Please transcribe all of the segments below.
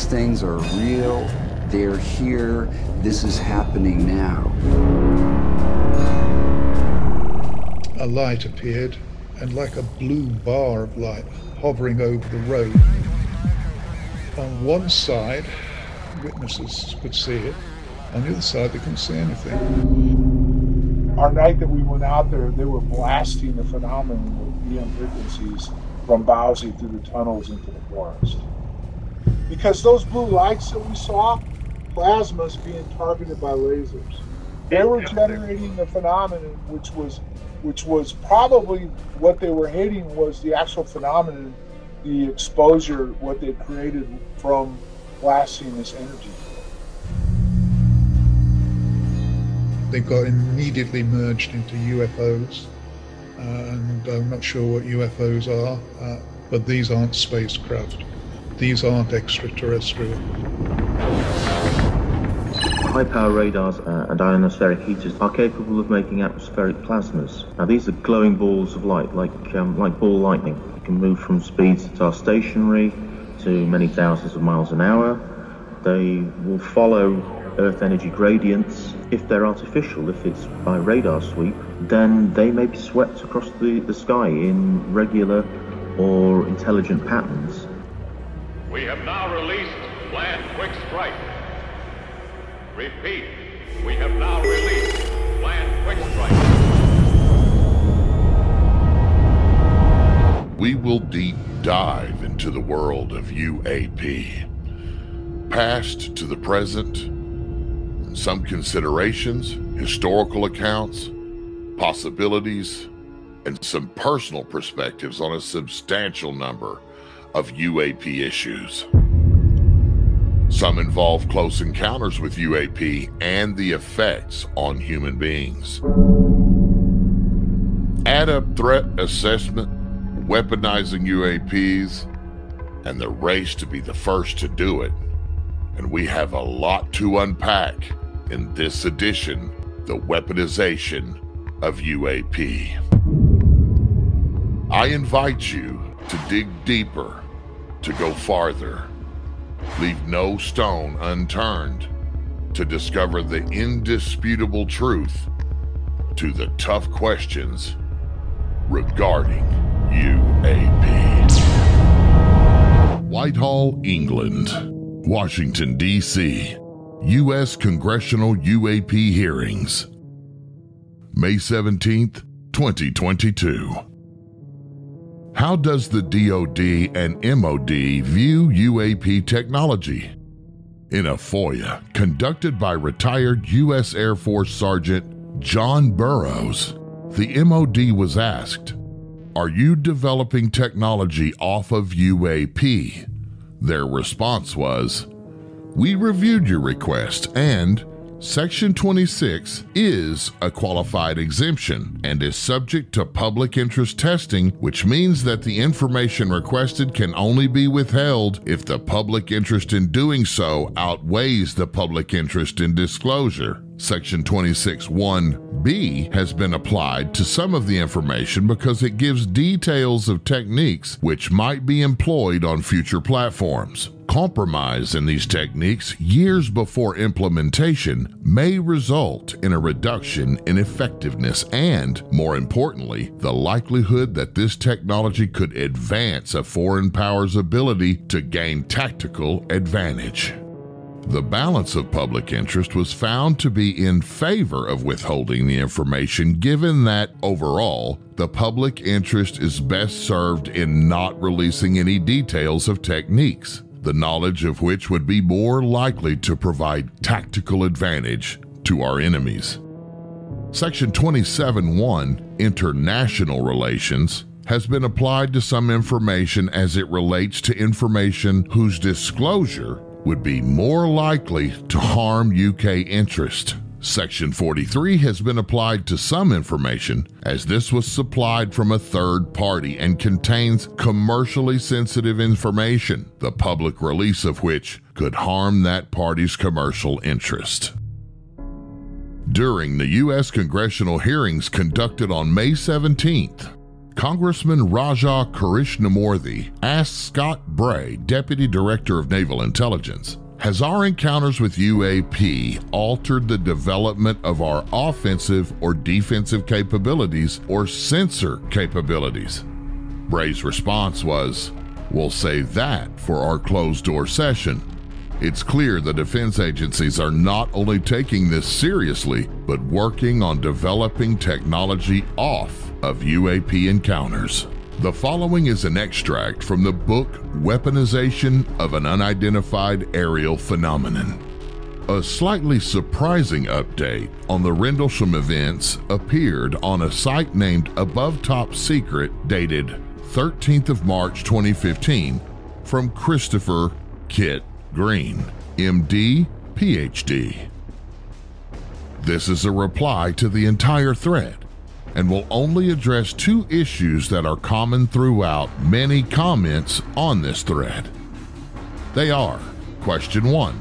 These things are real. They're here. This is happening now. A light appeared, and like a blue bar of light hovering over the road. On one side, witnesses could see it. On the other side, they couldn't see anything. Our night that we went out there, they were blasting the phenomenon with EM frequencies from Bowsy through the tunnels into the forest. Because those blue lights that we saw, plasmas being targeted by lasers. They were generating the phenomenon, which was probably what they were hitting was the actual phenomenon, the exposure, what they created from blasting this energy. They got immediately merged into UFOs, and I'm not sure what UFOs are, but these aren't spacecraft. These aren't extraterrestrial. High-power radars and ionospheric heaters are capable of making atmospheric plasmas. Now, these are glowing balls of light, like ball lightning. They can move from speeds that are stationary to many thousands of miles an hour. They will follow Earth energy gradients. If they're artificial, if it's by radar sweep, then they may be swept across the sky in regular or intelligent patterns. We have now released Land Quick Strike. Repeat, we have now released Land Quick Strike. We will deep dive into the world of UAP. Past to the present, and some considerations, historical accounts, possibilities, and some personal perspectives on a substantial number of UAP issues. Some involve close encounters with UAP and the effects on human beings. Add up threat assessment, weaponizing UAPs, and the race to be the first to do it. And we have a lot to unpack in this edition, the weaponization of UAP. I invite you to dig deeper, to go farther. Leave no stone unturned to discover the indisputable truth to the tough questions regarding UAP. Whitehall, England, Washington, D.C., U.S. Congressional UAP hearings, May 17th, 2022. How does the DoD and MOD view UAP technology? In a FOIA conducted by retired U.S. Air Force Sergeant John Burroughs, the MOD was asked, "Are you developing technology off of UAP?" Their response was, "We reviewed your request and Section 26 is a qualified exemption and is subject to public interest testing, which means that the information requested can only be withheld if the public interest in doing so outweighs the public interest in disclosure. Section 26(1)(b) has been applied to some of the information because it gives details of techniques which might be employed on future platforms. Compromise in these techniques years before implementation may result in a reduction in effectiveness and, more importantly, the likelihood that this technology could advance a foreign power's ability to gain tactical advantage." The balance of public interest was found to be in favor of withholding the information, given that, overall, the public interest is best served in not releasing any details of techniques, the knowledge of which would be more likely to provide tactical advantage to our enemies. Section 27(1), International Relations, has been applied to some information as it relates to information whose disclosure would be more likely to harm UK interest. Section 43 has been applied to some information as this was supplied from a third party and contains commercially sensitive information, the public release of which could harm that party's commercial interest. During the U.S. congressional hearings conducted on May 17th, Congressman Raja Krishnamurthy asked Scott Bray, Deputy Director of Naval Intelligence, "Has our encounters with UAP altered the development of our offensive or defensive capabilities or sensor capabilities?" Bray's response was, "We'll save that for our closed-door session. It's clear the defense agencies are not only taking this seriously, but working on developing technology off of UAP encounters." The following is an extract from the book Weaponisation of an Unidentified Aerial Phenomenon. A slightly surprising update on the Rendlesham events appeared on a site named Above Top Secret, dated 13th of March 2015, from Christopher Kit Green, MD, PhD. This is a reply to the entire thread and will only address two issues that are common throughout many comments on this thread. They are: question 1,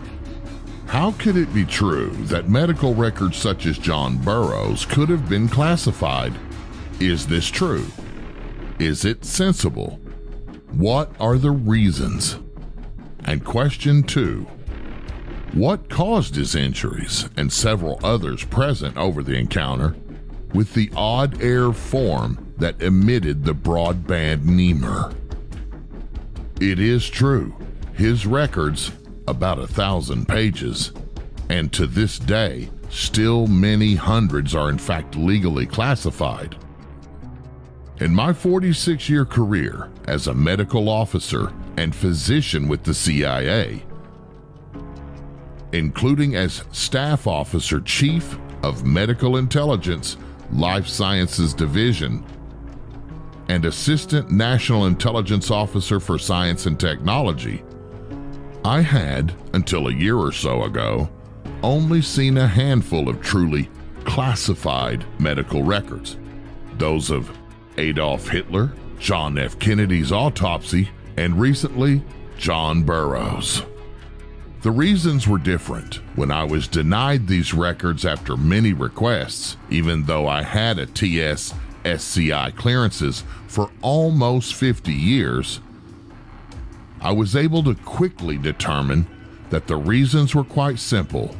how could it be true that medical records such as John Burroughs could have been classified? Is this true? Is it sensible? What are the reasons? And question 2, what caused his injuries and several others present over the encounter with the odd air form that emitted the broadband Nemur? It is true, his records, about 1,000 pages, and to this day, still many hundreds are in fact legally classified. In my 46-year career as a medical officer and physician with the CIA, including as Staff Officer Chief of Medical Intelligence, Life Sciences Division, and Assistant National Intelligence Officer for Science and Technology, I had, until a year or so ago, only seen a handful of truly classified medical records. Those of Adolf Hitler, John F. Kennedy's autopsy, and recently, John Burroughs. The reasons were different when I was denied these records after many requests, even though I had a TS SCI clearances for almost 50 years. I was able to quickly determine that the reasons were quite simple.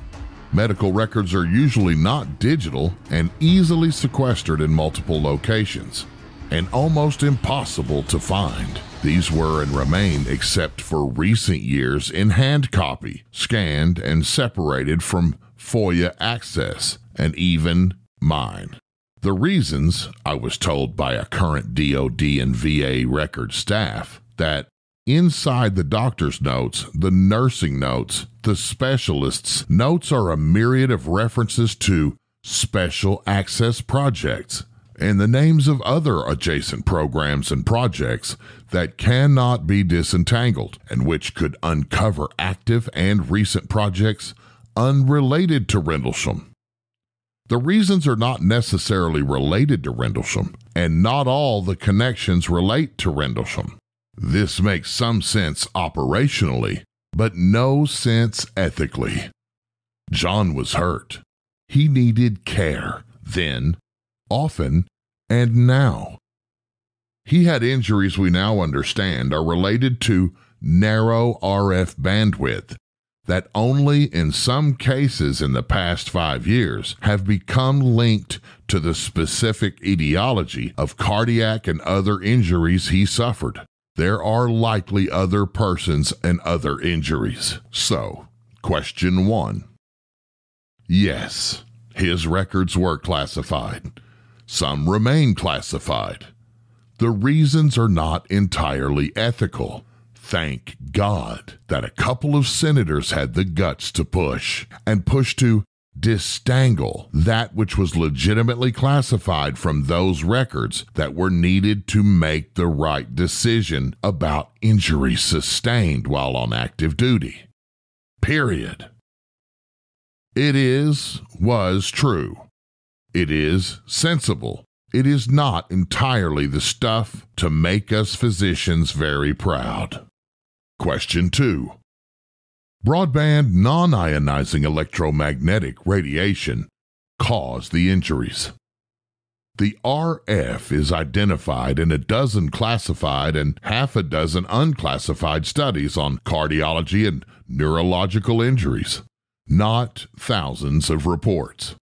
Medical records are usually not digital and easily sequestered in multiple locations, and almost impossible to find. These were and remain, except for recent years, in hand copy, scanned and separated from FOIA access, and even mine. The reasons, I was told by a current DoD and VA record staff, that inside the doctor's notes, the nursing notes, the specialist's notes are a myriad of references to special access projects and the names of other adjacent programs and projects that cannot be disentangled and which could uncover active and recent projects unrelated to Rendlesham. The reasons are not necessarily related to Rendlesham, and not all the connections relate to Rendlesham. This makes some sense operationally, but no sense ethically. John was hurt. He needed care then, often, and now. He had injuries we now understand are related to narrow RF bandwidth that only in some cases in the past 5 years have become linked to the specific etiology of cardiac and other injuries he suffered. There are likely other persons and other injuries. So, question 1. Yes, his records were classified. Some remain classified. The reasons are not entirely ethical. Thank God that a couple of senators had the guts to push to distangle that which was legitimately classified from those records that were needed to make the right decision about injuries sustained while on active duty. Period. It was true. It is sensible. It is not entirely the stuff to make us physicians very proud. Question 2. Broadband non-ionizing electromagnetic radiation caused the injuries. The RF is identified in a dozen classified and half a dozen unclassified studies on cardiology and neurological injuries, not thousands of reports.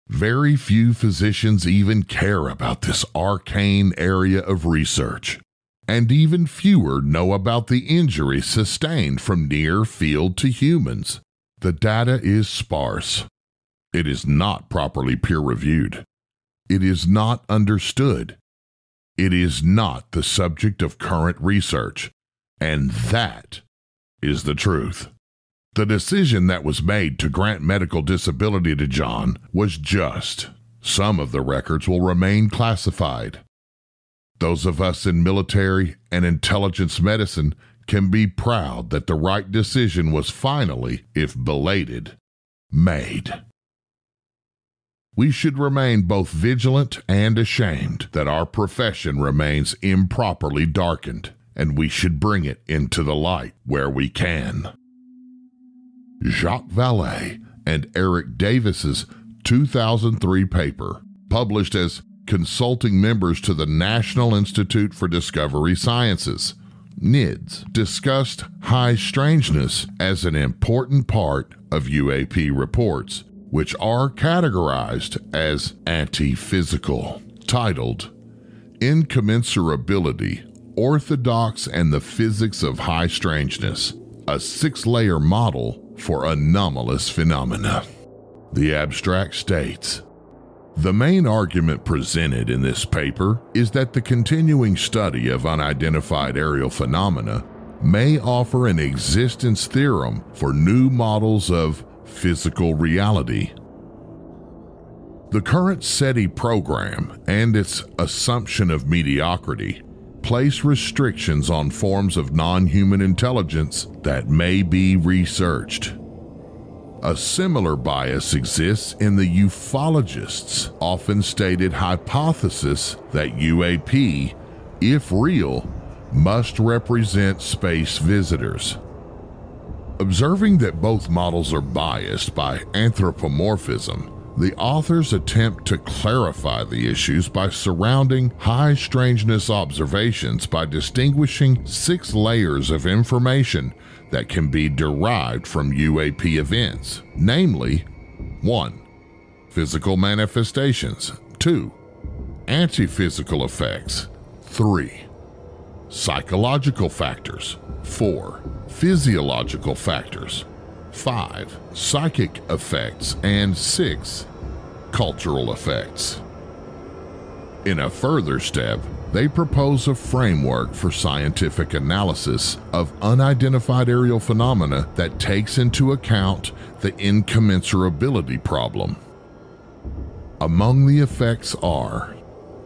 Very few physicians even care about this arcane area of research, and even fewer know about the injuries sustained from near field to humans. The data is sparse. It is not properly peer-reviewed. It is not understood. It is not the subject of current research, and that is the truth. The decision that was made to grant medical disability to John was just. Some of the records will remain classified. Those of us in military and intelligence medicine can be proud that the right decision was finally, if belated, made. We should remain both vigilant and ashamed that our profession remains improperly darkened, and we should bring it into the light where we can. Jacques Vallée and Eric Davis's 2003 paper, published as consulting members to the National Institute for Discovery Sciences, NIDS, discussed high strangeness as an important part of UAP reports, which are categorized as anti-physical, titled Incommensurability, Orthodox and the Physics of High Strangeness, a 6-layer model for anomalous phenomena. The abstract states, the main argument presented in this paper is that the continuing study of unidentified aerial phenomena may offer an existence theorem for new models of physical reality. The current SETI program and its assumption of mediocrity place restrictions on forms of non-human intelligence that may be researched. A similar bias exists in the ufologists' often stated hypothesis that UAP, if real, must represent space visitors. Observing that both models are biased by anthropomorphism, the authors attempt to clarify the issues by surrounding high strangeness observations by distinguishing 6 layers of information that can be derived from UAP events, namely 1. Physical manifestations, 2. Anti-physical effects, 3. Psychological factors, 4. Physiological factors, 5. Psychic effects, and 6. Cultural effects. In a further step, they propose a framework for scientific analysis of unidentified aerial phenomena that takes into account the incommensurability problem. Among the effects are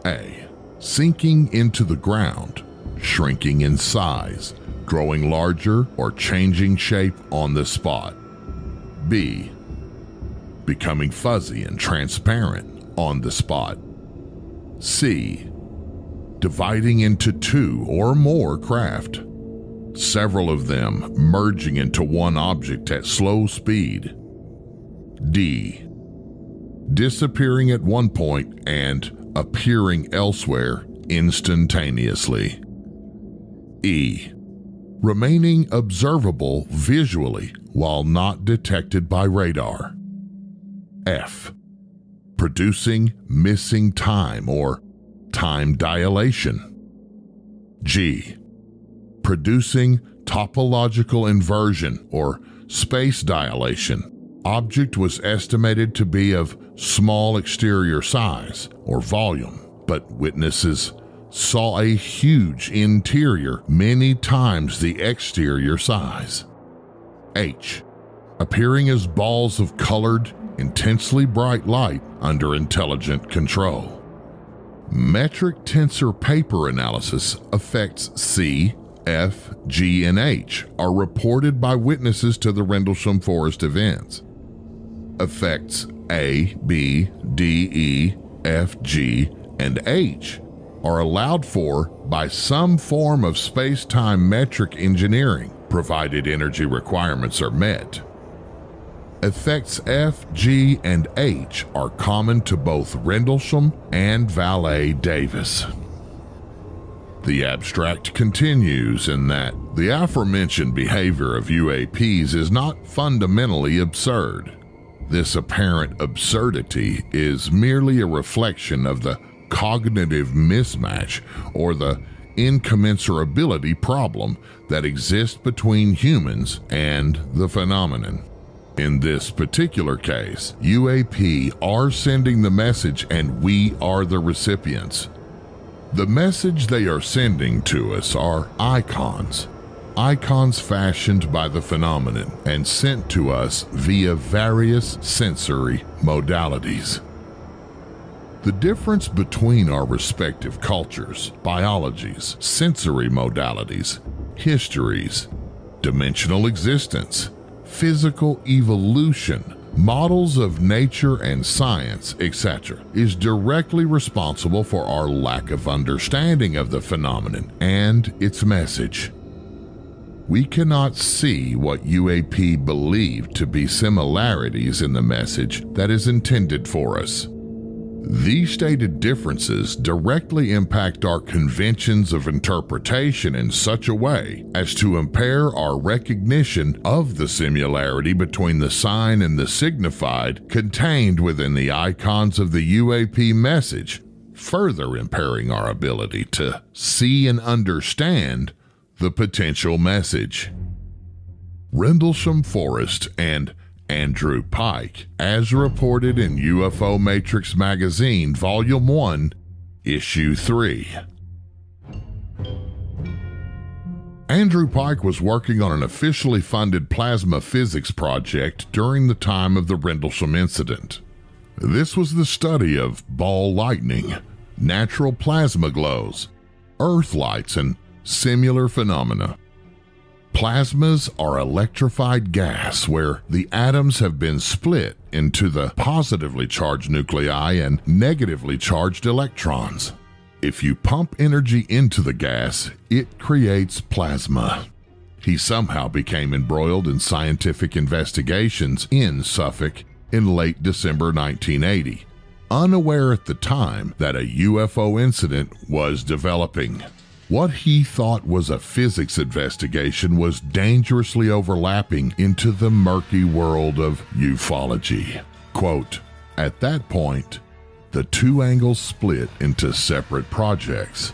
A. Sinking into the ground, shrinking in size, growing larger, or changing shape on the spot. B. Becoming fuzzy and transparent on the spot. C. Dividing into 2 or more craft, several of them merging into one object at slow speed. D. Disappearing at one point and appearing elsewhere instantaneously. E. Remaining observable visually while not detected by radar. F. Producing missing time or time dilation. G. Producing topological inversion or space dilation. Object was estimated to be of small exterior size or volume, but witnesses saw a huge interior many times the exterior size. H. Appearing as balls of colored, intensely bright light under intelligent control. Metric tensor paper analysis effects C, F, G, and H are reported by witnesses to the Rendlesham Forest events. Effects A, B, D, E, F, G, and H are allowed for by some form of space-time metric engineering, provided energy requirements are met. Effects F, G, and H are common to both Rendlesham and Valet-Davis. The abstract continues in that the aforementioned behavior of UAPs is not fundamentally absurd. This apparent absurdity is merely a reflection of the cognitive mismatch or the incommensurability problem that exists between humans and the phenomenon. In this particular case, UAP are sending the message and we are the recipients. The message they are sending to us are icons. Icons fashioned by the phenomenon and sent to us via various sensory modalities. The difference between our respective cultures, biologies, sensory modalities, histories, dimensional existence, physical evolution, models of nature and science, etc., is directly responsible for our lack of understanding of the phenomenon and its message. We cannot see what UAP believe to be similarities in the message that is intended for us. These stated differences directly impact our conventions of interpretation in such a way as to impair our recognition of the similarity between the sign and the signified contained within the icons of the UAP message, further impairing our ability to see and understand the potential message. Rendlesham Forrest and Andrew Pike, as reported in UFO Matrix Magazine, Volume 1, Issue 3. Andrew Pike was working on an officially funded plasma physics project during the time of the Rendlesham incident. This was the study of ball lightning, natural plasma glows, earth lights, and similar phenomena. Plasmas are electrified gas where the atoms have been split into the positively charged nuclei and negatively charged electrons. If you pump energy into the gas, it creates plasma. He somehow became embroiled in scientific investigations in Suffolk in late December 1980, unaware at the time that a UFO incident was developing. What he thought was a physics investigation was dangerously overlapping into the murky world of ufology. Quote, at that point, the two angles split into separate projects,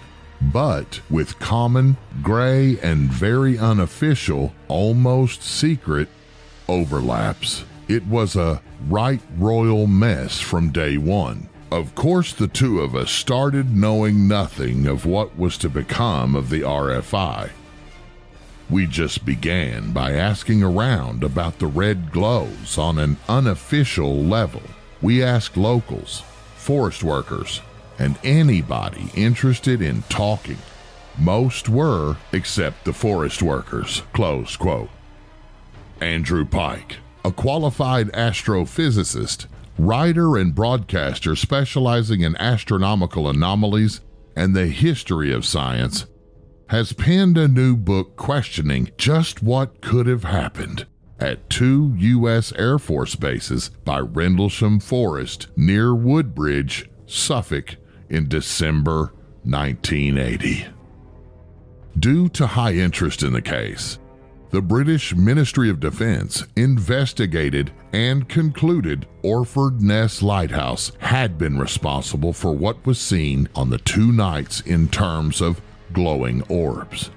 but with common, gray, and very unofficial, almost secret overlaps. It was a right royal mess from day one. Of course, the two of us started knowing nothing of what was to become of the RFI. We just began by asking around about the red glows on an unofficial level. We asked locals, forest workers, and anybody interested in talking. Most were, except the forest workers, close quote. Andrew Pike, a qualified astrophysicist, writer and broadcaster specializing in astronomical anomalies and the history of science, has penned a new book questioning just what could have happened at 2 U.S. Air Force bases by Rendlesham Forest near Woodbridge, Suffolk, in December 1980. Due to high interest in the case, the British Ministry of Defense investigated and concluded Orford Ness Lighthouse had been responsible for what was seen on the 2 nights in terms of glowing orbs.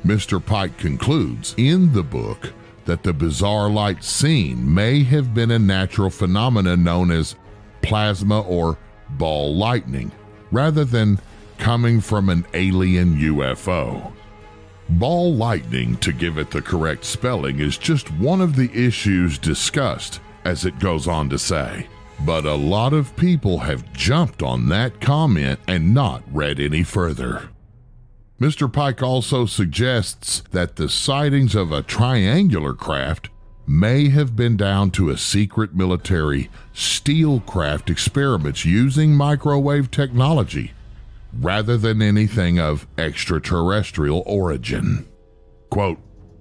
Mr. Pike concludes in the book that the bizarre light seen may have been a natural phenomenon known as plasma or ball lightning, rather than coming from an alien UFO. Ball lightning, to give it the correct spelling, is just one of the issues discussed, as it goes on to say. But a lot of people have jumped on that comment and not read any further. Mr. Pike also suggests that the sightings of a triangular craft may have been down to a secret military steelcraft experiments using microwave technology, rather than anything of extraterrestrial origin. Quote,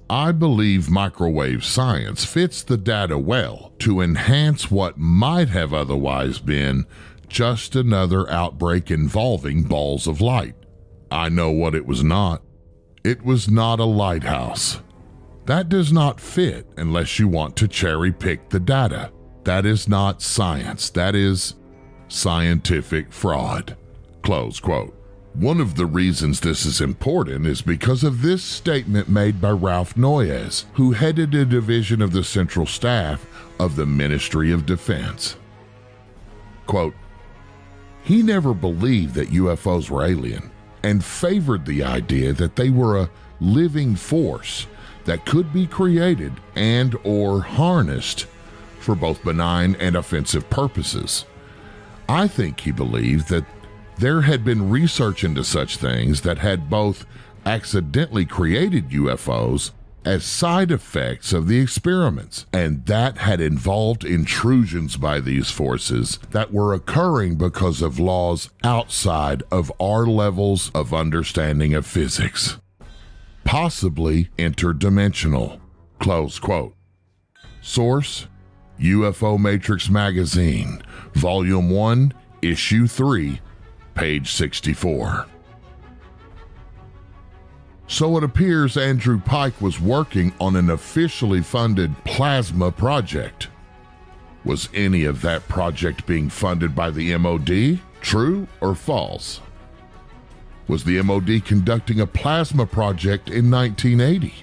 I believe microwave science fits the data well to enhance what might have otherwise been just another outbreak involving balls of light. I know what it was not. It was not a lighthouse. That does not fit unless you want to cherry pick the data. That is not science. That is scientific fraud." Close quote. One of the reasons this is important is because of this statement made by Ralph Noyes, who headed a division of the Central Staff of the Ministry of Defense. Quote, "He never believed that UFOs were alien and favored the idea that they were a living force that could be created and or harnessed for both benign and offensive purposes. I think he believed that there had been research into such things that had both accidentally created UFOs as side effects of the experiments, and that had involved intrusions by these forces that were occurring because of laws outside of our levels of understanding of physics. Possibly interdimensional." Close quote. Source: UFO Matrix Magazine, Volume 1, Issue 3, page 64. So it appears Andrew Pike was working on an officially funded plasma project. Was any of that project being funded by the MOD? True or false? Was the MOD conducting a plasma project in 1980?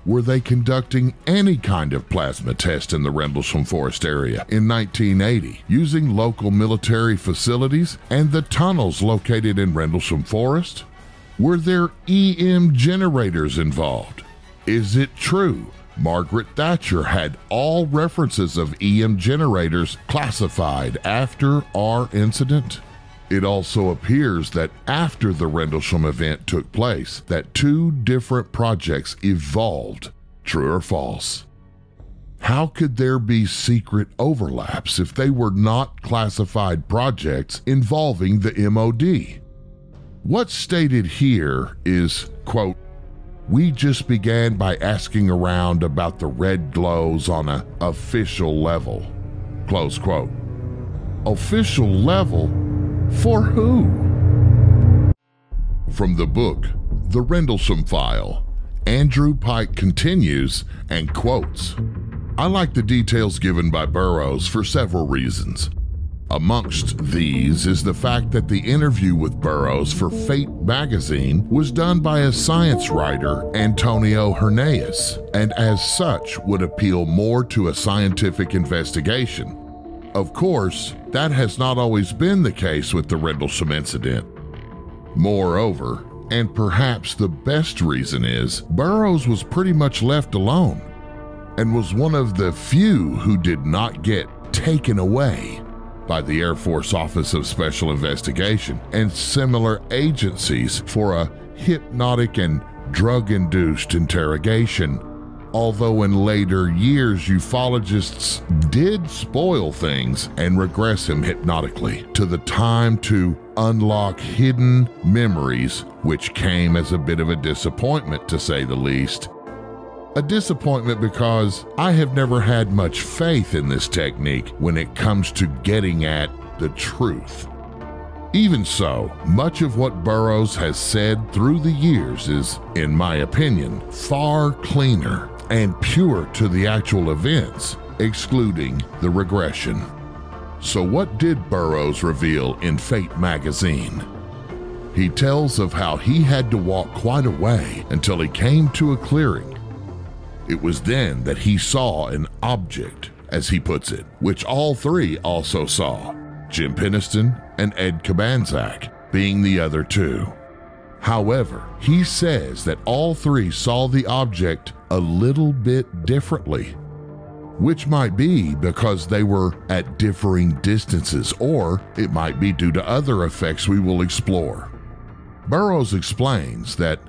Were they conducting any kind of plasma test in the Rendlesham Forest area in 1980 using local military facilities and the tunnels located in Rendlesham Forest? Were there EM generators involved? Is it true Margaret Thatcher had all references of EM generators classified after our incident? It also appears that after the Rendlesham event took place, that two different projects evolved. True or false? How could there be secret overlaps if they were not classified projects involving the MOD? What's stated here is, quote, "We just began by asking around about the red glows on an official level." Close quote. Official level? For who? From the book, The Rendlesham File, Andrew Pike continues and quotes, "I like the details given by Burroughs for several reasons. Amongst these is the fact that the interview with Burroughs for Fate magazine was done by a science writer, Antonio Hernandez, and as such would appeal more to a scientific investigation. Of course, that has not always been the case with the Rendlesham incident. Moreover, and perhaps the best reason is, Burroughs was pretty much left alone and was one of the few who did not get taken away by the Air Force Office of Special Investigation and similar agencies for a hypnotic and drug-induced interrogation. Although in later years ufologists did spoil things and regress him hypnotically to the time to unlock hidden memories, which came as a bit of a disappointment to say the least. A disappointment because I have never had much faith in this technique when it comes to getting at the truth. Even so, much of what Burroughs has said through the years is, in my opinion, far cleaner and pure to the actual events, excluding the regression. So what did Burroughs reveal in Fate magazine? He tells of how he had to walk quite a way until he came to a clearing. It was then that he saw an object, as he puts it, which all three also saw, Jim Penniston and Ed Cabanzak being the other two. However, he says that all three saw the object a little bit differently, which might be because they were at differing distances, or it might be due to other effects we will explore. Burroughs explains that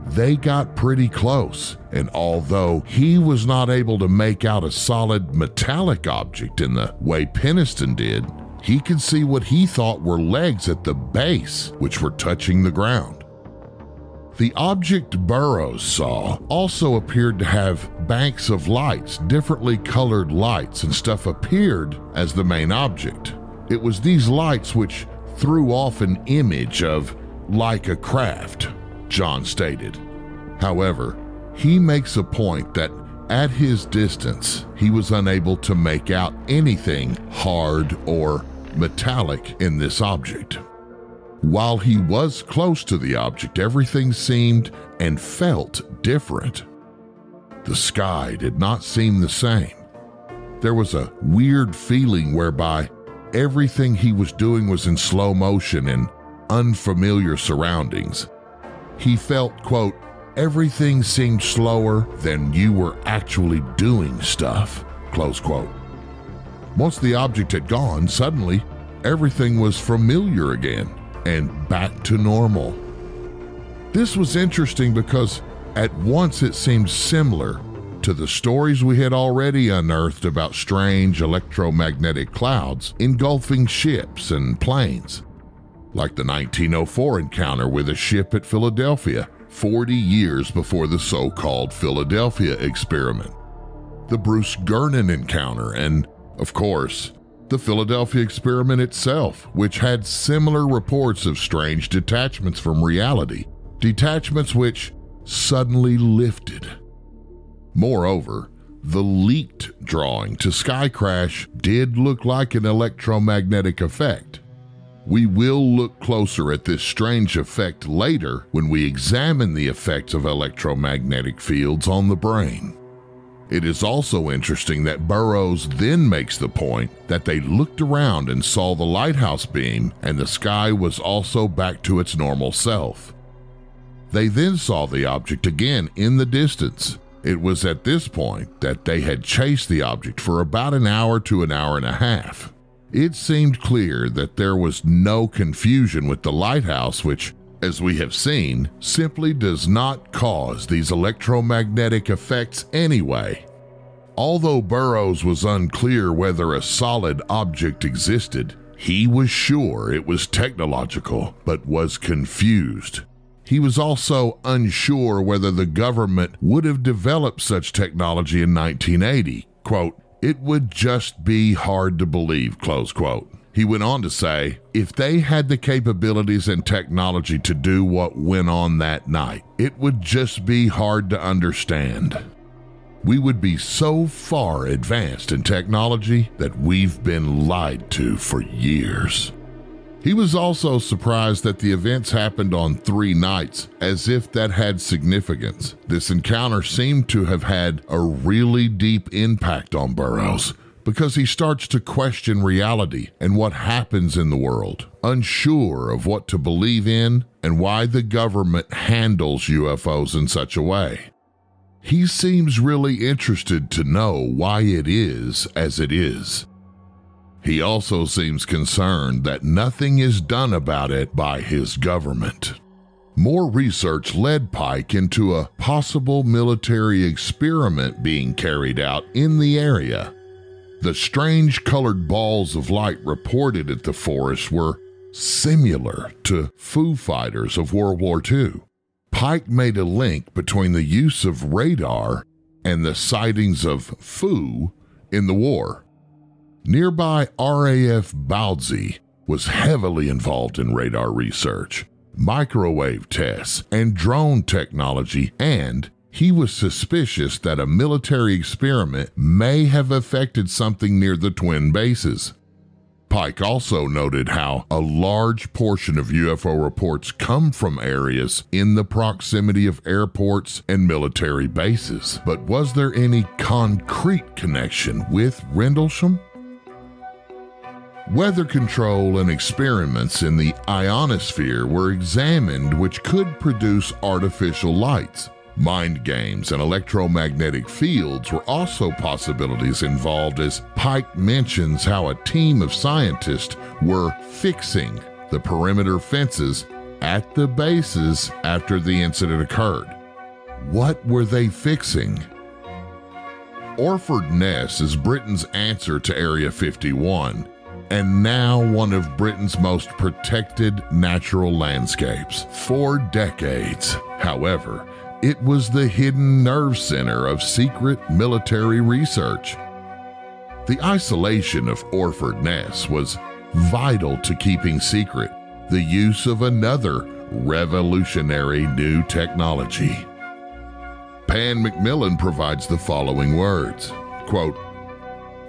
they got pretty close, and although he was not able to make out a solid metallic object in the way Penniston did, he could see what he thought were legs at the base, which were touching the ground. The object Burroughs saw also appeared to have banks of lights, differently colored lights, and stuff appeared as the main object. It was these lights which threw off an image of like a craft, John stated. However, he makes a point that at his distance, he was unable to make out anything hard or metallic in this object. While he was close to the object, everything seemed and felt different. The sky did not seem the same. There was a weird feeling whereby everything he was doing was in slow motion and unfamiliar surroundings. He felt, quote, everything seemed slower than you were actually doing stuff, close quote. Once the object had gone, suddenly everything was familiar again and back to normal. This was interesting because at once it seemed similar to the stories we had already unearthed about strange electromagnetic clouds engulfing ships and planes, like the 1904 encounter with a ship at Philadelphia 40 years before the so-called Philadelphia experiment, the Bruce Gernon encounter, and, of course, the Philadelphia experiment itself, which had similar reports of strange detachments from reality, detachments which suddenly lifted. Moreover, the leaked drawing to Sky Crash did look like an electromagnetic effect. We will look closer at this strange effect later when we examine the effects of electromagnetic fields on the brain. It is also interesting that Burroughs then makes the point that they looked around and saw the lighthouse beam and the sky was also back to its normal self. They then saw the object again in the distance. It was at this point that they had chased the object for about an hour to an hour and a half. It seemed clear that there was no confusion with the lighthouse, which, as we have seen, simply does not cause these electromagnetic effects anyway. Although Burroughs was unclear whether a solid object existed, he was sure it was technological, but was confused. He was also unsure whether the government would have developed such technology in 1980. Quote, "It would just be hard to believe," close quote. He went on to say, if they had the capabilities and technology to do what went on that night, it would just be hard to understand. We would be so far advanced in technology that we've been lied to for years. He was also surprised that the events happened on 3 nights, as if that had significance. This encounter seemed to have had a really deep impact on Burroughs, because he starts to question reality and what happens in the world, unsure of what to believe in and why the government handles UFOs in such a way. He seems really interested to know why it is as it is. He also seems concerned that nothing is done about it by his government. More research led Pike into a possible military experiment being carried out in the area. The strange colored balls of light reported at the forest were similar to Foo Fighters of World War II. Pike made a link between the use of radar and the sightings of Foo in the war. Nearby RAF Bautzen was heavily involved in radar research, microwave tests, and drone technology, and he was suspicious that a military experiment may have affected something near the twin bases. Pike also noted how a large portion of UFO reports come from areas in the proximity of airports and military bases. But was there any concrete connection with Rendlesham? Weather control and experiments in the ionosphere were examined which could produce artificial lights. Mind games and electromagnetic fields were also possibilities involved, as Pike mentions how a team of scientists were fixing the perimeter fences at the bases after the incident occurred. What were they fixing? Orford Ness is Britain's answer to Area 51, and now one of Britain's most protected natural landscapes for decades. However, it was the hidden nerve center of secret military research. The isolation of Orford Ness was vital to keeping secret the use of another revolutionary new technology. Pan Macmillan provides the following words, quote,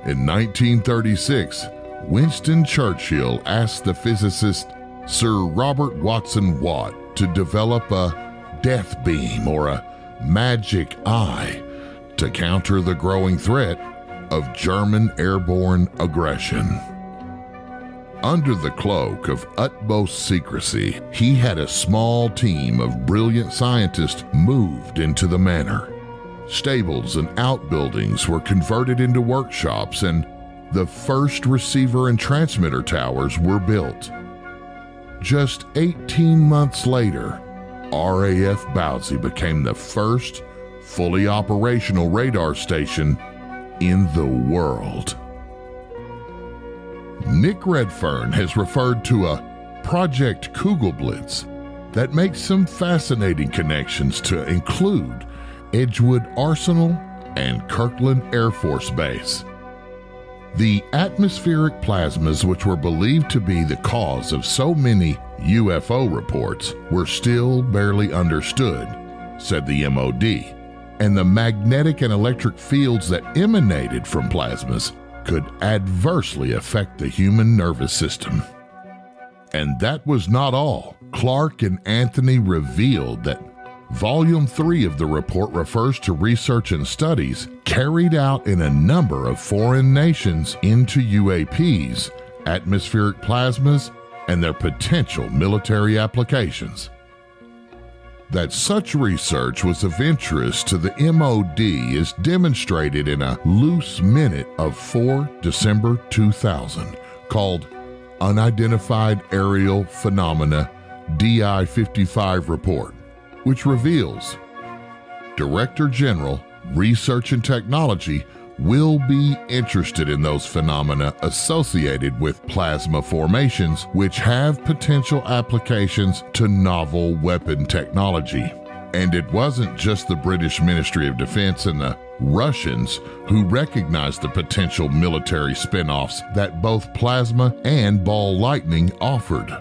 "In 1936, Winston Churchill asked the physicist Sir Robert Watson Watt to develop a death beam or a magic eye to counter the growing threat of German airborne aggression. Under the cloak of utmost secrecy, he had a small team of brilliant scientists moved into the manor. Stables and outbuildings were converted into workshops, and the first receiver and transmitter towers were built. Just 18 months later, RAF Bowsey became the first fully operational radar station in the world." Nick Redfern has referred to a Project Kugelblitz that makes some fascinating connections to include Edgewood Arsenal and Kirtland Air Force Base. The atmospheric plasmas, which were believed to be the cause of so many UFO reports, were still barely understood, said the MOD, and the magnetic and electric fields that emanated from plasmas could adversely affect the human nervous system. And that was not all. Clark and Anthony revealed that Volume 3 of the report refers to research and studies carried out in a number of foreign nations into UAPs, atmospheric plasmas, and their potential military applications. That such research was of interest to the MOD is demonstrated in a loose minute of 4 December 2000 called Unidentified Aerial Phenomena DI-55 Report, which reveals Director General, Research and Technology will be interested in those phenomena associated with plasma formations which have potential applications to novel weapon technology. And it wasn't just the British Ministry of Defense and the Russians who recognized the potential military spin-offs that both plasma and ball lightning offered,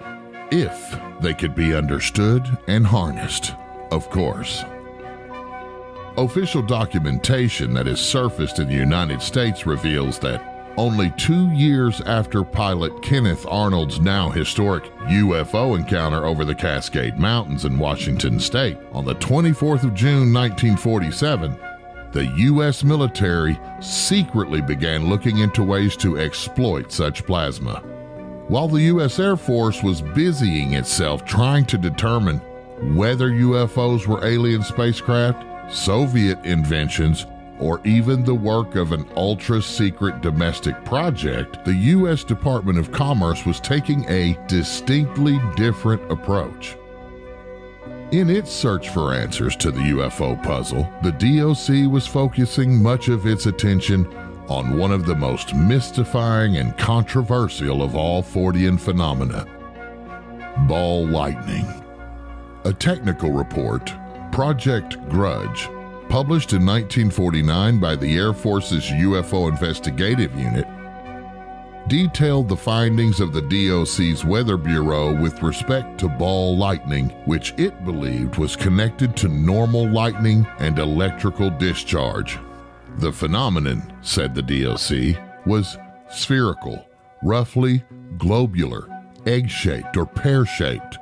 if they could be understood and harnessed, of course. Official documentation that has surfaced in the United States reveals that only 2 years after pilot Kenneth Arnold's now historic UFO encounter over the Cascade Mountains in Washington state, on the 24th of June 1947, the U.S. military secretly began looking into ways to exploit such plasma. While the U.S. Air Force was busying itself trying to determine whether UFOs were alien spacecraft, Soviet inventions, or even the work of an ultra-secret domestic project, the U.S. Department of Commerce was taking a distinctly different approach. In its search for answers to the UFO puzzle, the DOC was focusing much of its attention on one of the most mystifying and controversial of all Fortean phenomena, ball lightning. A technical report, Project Grudge, published in 1949 by the Air Force's UFO Investigative Unit, detailed the findings of the DOC's Weather Bureau with respect to ball lightning, which it believed was connected to normal lightning and electrical discharge. The phenomenon, said the DOC, was spherical, roughly globular, egg-shaped or pear-shaped,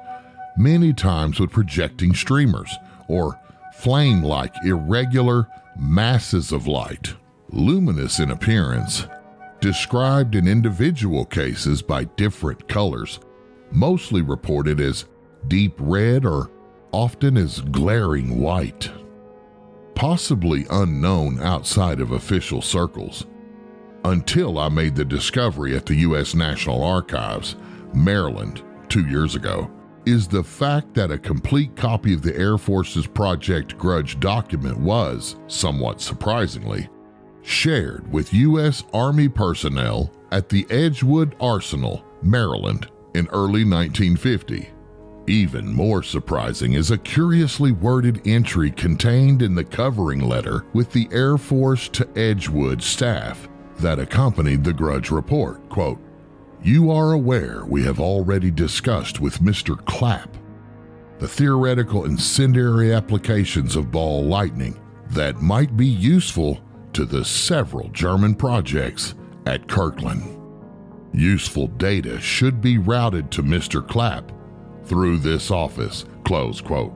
many times with projecting streamers, or flame-like irregular masses of light, luminous in appearance, described in individual cases by different colors, mostly reported as deep red or often as glaring white. Possibly unknown outside of official circles, until I made the discovery at the U.S. National Archives, Maryland, 2 years ago, is the fact that a complete copy of the Air Force's Project Grudge document was, somewhat surprisingly, shared with U.S. Army personnel at the Edgewood Arsenal, Maryland, in early 1950. Even more surprising is a curiously worded entry contained in the covering letter with the Air Force to Edgewood staff that accompanied the Grudge report. Quote, "You are aware we have already discussed with Mr. Clapp the theoretical incendiary applications of ball lightning that might be useful to the several German projects at Kirtland. Useful data should be routed to Mr. Clapp through this office," close quote.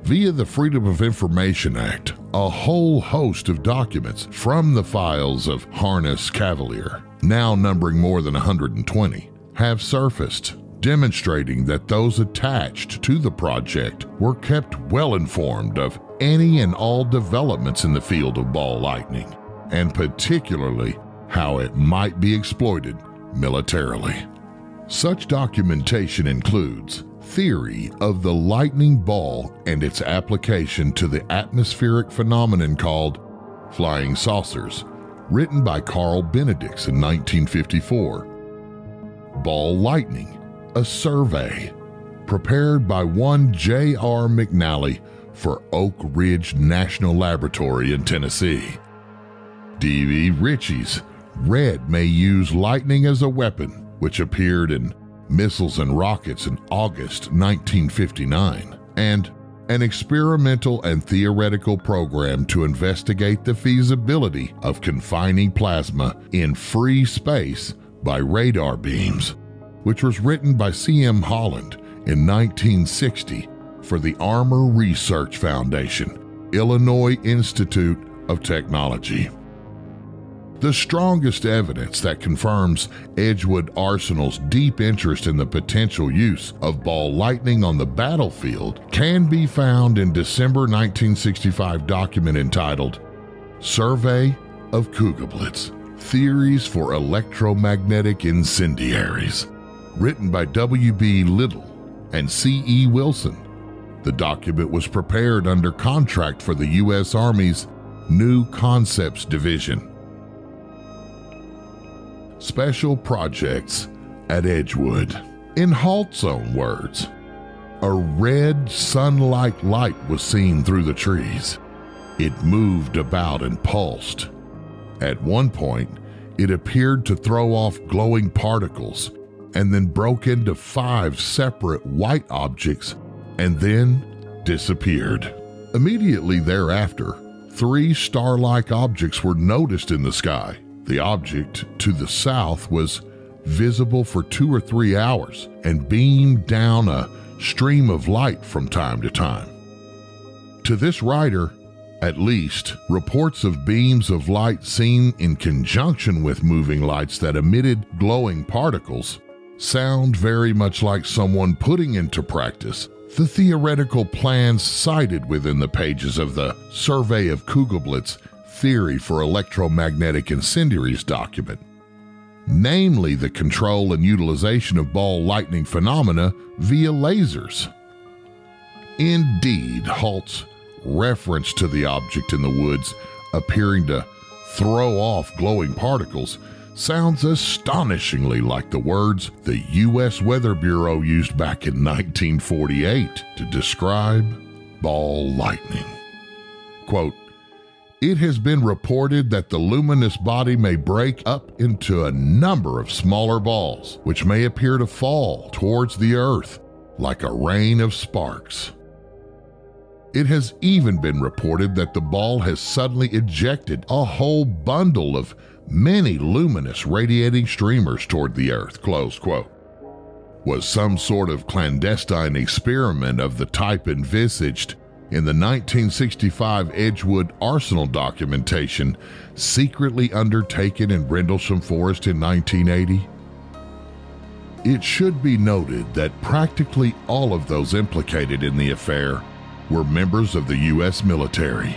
Via the Freedom of Information Act, a whole host of documents from the files of Harness Cavalier, now numbering more than 120, have surfaced, demonstrating that those attached to the project were kept well informed of any and all developments in the field of ball lightning, and particularly how it might be exploited militarily. Such documentation includes theory of the lightning ball and its application to the atmospheric phenomenon called flying saucers, written by Carl Benedicts in 1954. Ball lightning, a survey, prepared by one J.R. McNally for Oak Ridge National Laboratory in Tennessee. D.V. Ritchie's Red May Use Lightning as a Weapon, which appeared in Missiles and Rockets in August 1959, and an experimental and theoretical program to investigate the feasibility of confining plasma in free space by radar beams, which was written by C.M. Holland in 1960 for the Armor Research Foundation, Illinois Institute of Technology. The strongest evidence that confirms Edgewood Arsenal's deep interest in the potential use of ball lightning on the battlefield can be found in December 1965 document entitled Survey of Kugelblitz, Theories for Electromagnetic Incendiaries, written by W.B. Little and C.E. Wilson. The document was prepared under contract for the U.S. Army's New Concepts Division. Special Projects at Edgewood. In Halt's own words, a red sun-like light was seen through the trees. It moved about and pulsed. At one point, it appeared to throw off glowing particles and then broke into 5 separate white objects and then disappeared. Immediately thereafter, 3 star-like objects were noticed in the sky. The object to the south was visible for 2 or 3 hours and beamed down a stream of light from time to time. To this writer, at least, reports of beams of light seen in conjunction with moving lights that emitted glowing particles sound very much like someone putting into practice the theoretical plans cited within the pages of the Survey of Kugelblitz Theory for Electromagnetic Incendiaries document, namely the control and utilization of ball lightning phenomena via lasers. Indeed, Halt's reference to the object in the woods appearing to throw off glowing particles sounds astonishingly like the words the U.S. Weather Bureau used back in 1948 to describe ball lightning. Quote, "It has been reported that the luminous body may break up into a number of smaller balls, which may appear to fall towards the earth like a rain of sparks. It has even been reported that the ball has suddenly ejected a whole bundle of many luminous radiating streamers toward the earth," close quote. Was some sort of clandestine experiment of the type envisaged in the 1965 Edgewood Arsenal documentation secretly undertaken in Rendlesham Forest in 1980? It should be noted that practically all of those implicated in the affair were members of the U.S. military.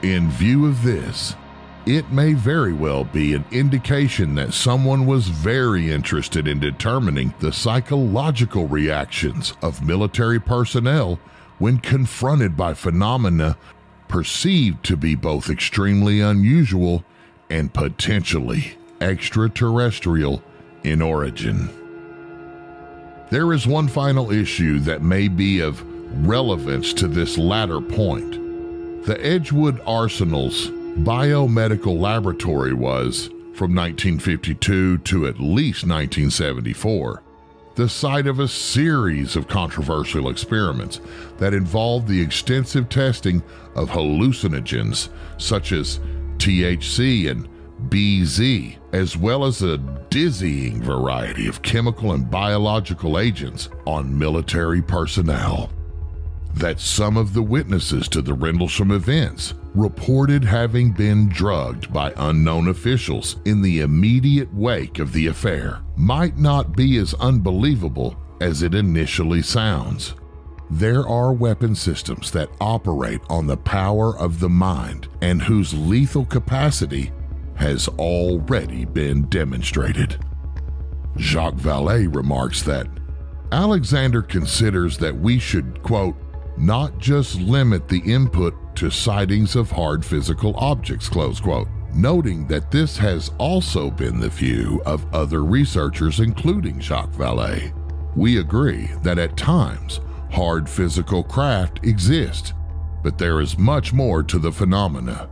In view of this, it may very well be an indication that someone was very interested in determining the psychological reactions of military personnel when confronted by phenomena perceived to be both extremely unusual and potentially extraterrestrial in origin. There is one final issue that may be of relevance to this latter point. The Edgewood Arsenal's biomedical laboratory was, from 1952 to at least 1974, the site of a series of controversial experiments that involved the extensive testing of hallucinogens such as THC and BZ, as well as a dizzying variety of chemical and biological agents on military personnel. That some of the witnesses to the Rendlesham events reported having been drugged by unknown officials in the immediate wake of the affair might not be as unbelievable as it initially sounds. There are weapon systems that operate on the power of the mind and whose lethal capacity has already been demonstrated. Jacques Vallée remarks that Alexander considers that we should, quote, not just limit the input to sightings of hard physical objects, close quote, noting that this has also been the view of other researchers, including Jacques Vallée. We agree that at times hard physical craft exist, but there is much more to the phenomena,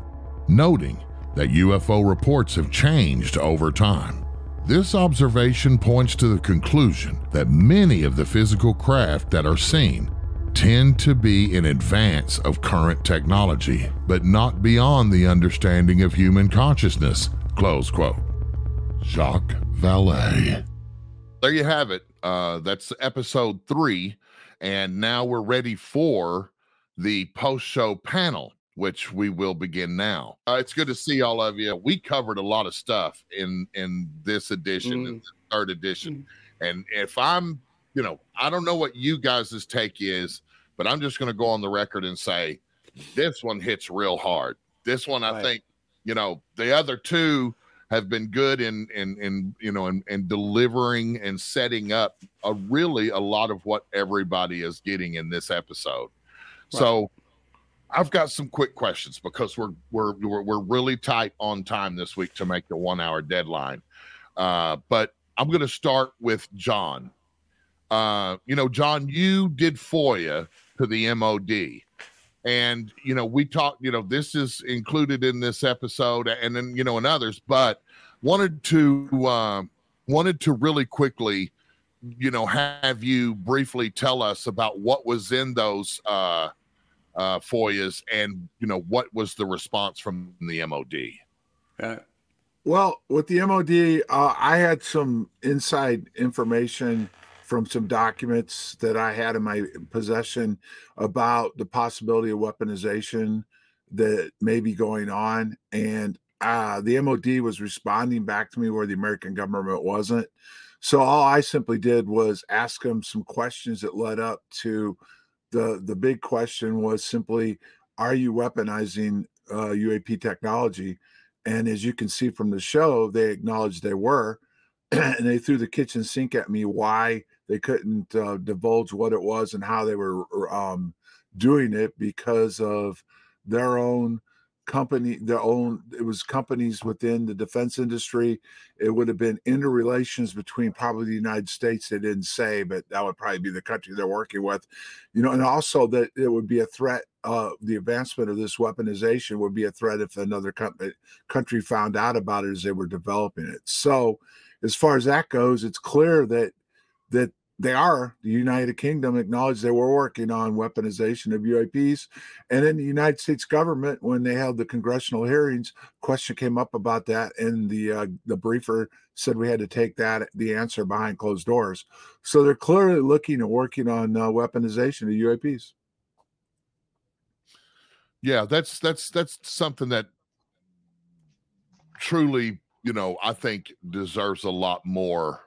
noting that UFO reports have changed over time. This observation points to the conclusion that many of the physical craft that are seen tend to be in advance of current technology, but not beyond the understanding of human consciousness, close quote. Jacques Vallée. There you have it. That's episode 3. And now we're ready for the post-show panel, which we will begin now. It's good to see all of you. We covered a lot of stuff in this edition, in the third edition. And if I'm, I don't know what you guys' take is, but I'm just going to go on the record and say this one hits real hard. This one, I think, the other two have been good in delivering and setting up a lot of what everybody is getting in this episode. Right. So I've got some quick questions because we're really tight on time this week to make the 1 hour deadline. But I'm going to start with John. John, you did FOIA to the MOD. And, we talked, this is included in this episode and then, and others, but wanted to really quickly, have you briefly tell us about what was in those FOIAs and, what was the response from the MOD? Well, with the MOD, I had some inside information from some documents that I had in my possession about the possibility of weaponization that may be going on. And the MOD was responding back to me where the American government wasn't. So all I simply did was ask them some questions that led up to the big question was simply, are you weaponizing UAP technology? And as you can see from the show, they acknowledged they were, and they threw the kitchen sink at me why they couldn't divulge what it was and how they were doing it because of their own company, it was companies within the defense industry. It would have been interrelations between probably the United States. They didn't say, but that would probably be the country they're working with, and also that it would be a threat. The advancement of this weaponization would be a threat if another country found out about it as they were developing it. So as far as that goes, it's clear that the United Kingdom acknowledged they were working on weaponization of UAPs. And in the United States government, when they held the congressional hearings, question came up about that. And the briefer said we had to take the answer behind closed doors. So they're clearly looking at working on weaponization of UAPs. Yeah, that's something that truly, I think deserves a lot more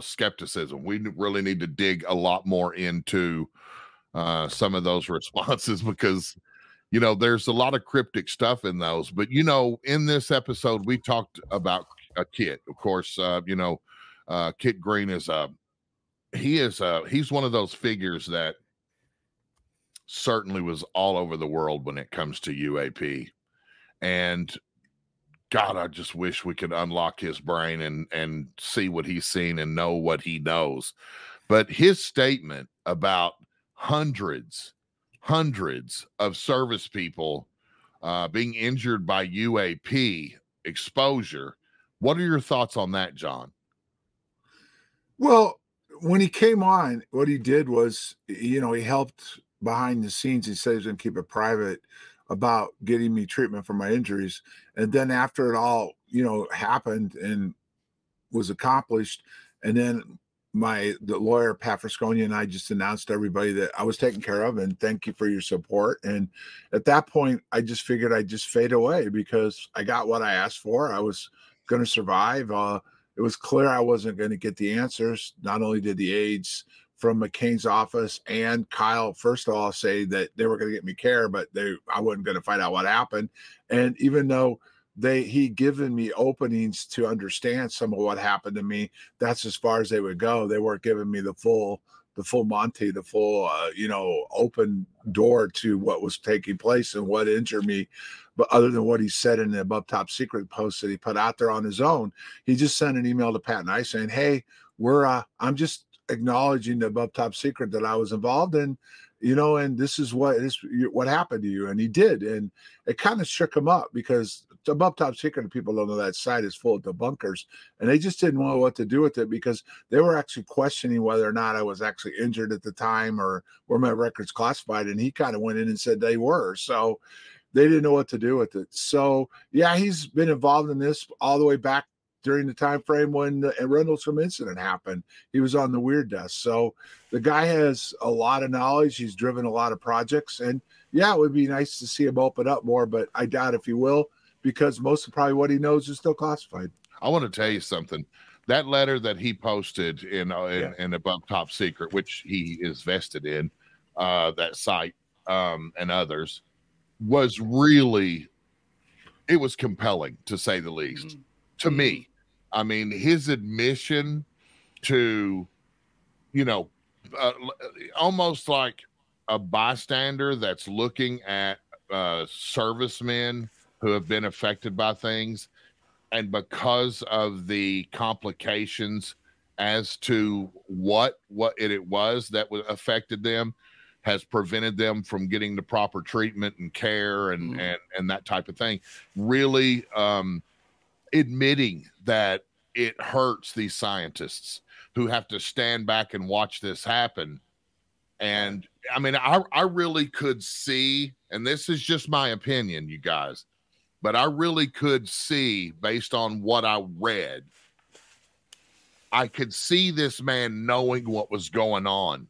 skepticism. We really need to dig a lot more into some of those responses because, there's a lot of cryptic stuff in those. But, in this episode, we talked about Kit. Of course, Kit Green he's one of those figures that certainly was all over the world when it comes to UAP. And God, I just wish we could unlock his brain and see what he's seen and know what he knows. But his statement about hundreds of service people being injured by UAP exposure. What are your thoughts on that, John? Well, when he came on, what he did was, he helped behind the scenes. He said he was going to keep it private about getting me treatment for my injuries. And then after it all, happened and was accomplished, and then the lawyer Pat Frascogna and I just announced to everybody that I was taken care of and thank you for your support. And at that point, I just figured I'd just fade away because I got what I asked for. I was going to survive. It was clear I wasn't going to get the answers. Not only did the aides from McCain's office and Kyle, first of all, say that they were going to get me care, but I wasn't going to find out what happened. And even though he'd given me openings to understand some of what happened to me, that's as far as they would go. They weren't giving me the full Monty, the full, open door to what was taking place and what injured me. But other than what he said in the Above Top Secret post that he put out there on his own, he just sent an email to Pat and I saying, hey, I'm just acknowledging the Above Top Secret that I was involved in, and this is what happened to you. And he did. And it kind of shook him up because the Above Top Secret, people don't know, that site is full of debunkers, and they just didn't know what to do with it because they were actually questioning whether or not I was actually injured at the time or were my records classified. And he kind of went in and said they were. So they didn't know what to do with it. So yeah, he's been involved in this all the way back during the time frame when the Rendlesham incident happened. He was on the weird desk. So the guy has a lot of knowledge. He's driven a lot of projects, and yeah, it would be nice to see him open up more, but I doubt if he will, because most of probably what he knows is still classified. I want to tell you something. That letter that he posted in Above Top Secret, which he is vested in, that site and others, was really, it was compelling to say the least. To me, I mean, his admission to, almost like a bystander that's looking at servicemen who have been affected by things, and because of the complications as to what it was that affected them, has prevented them from getting the proper treatment and care and that type of thing. Really admitting that it hurts these scientists who have to stand back and watch this happen. And I mean, I really could see, and this is just my opinion, you guys, but I really could see, based on what I read, I could see this man knowing what was going on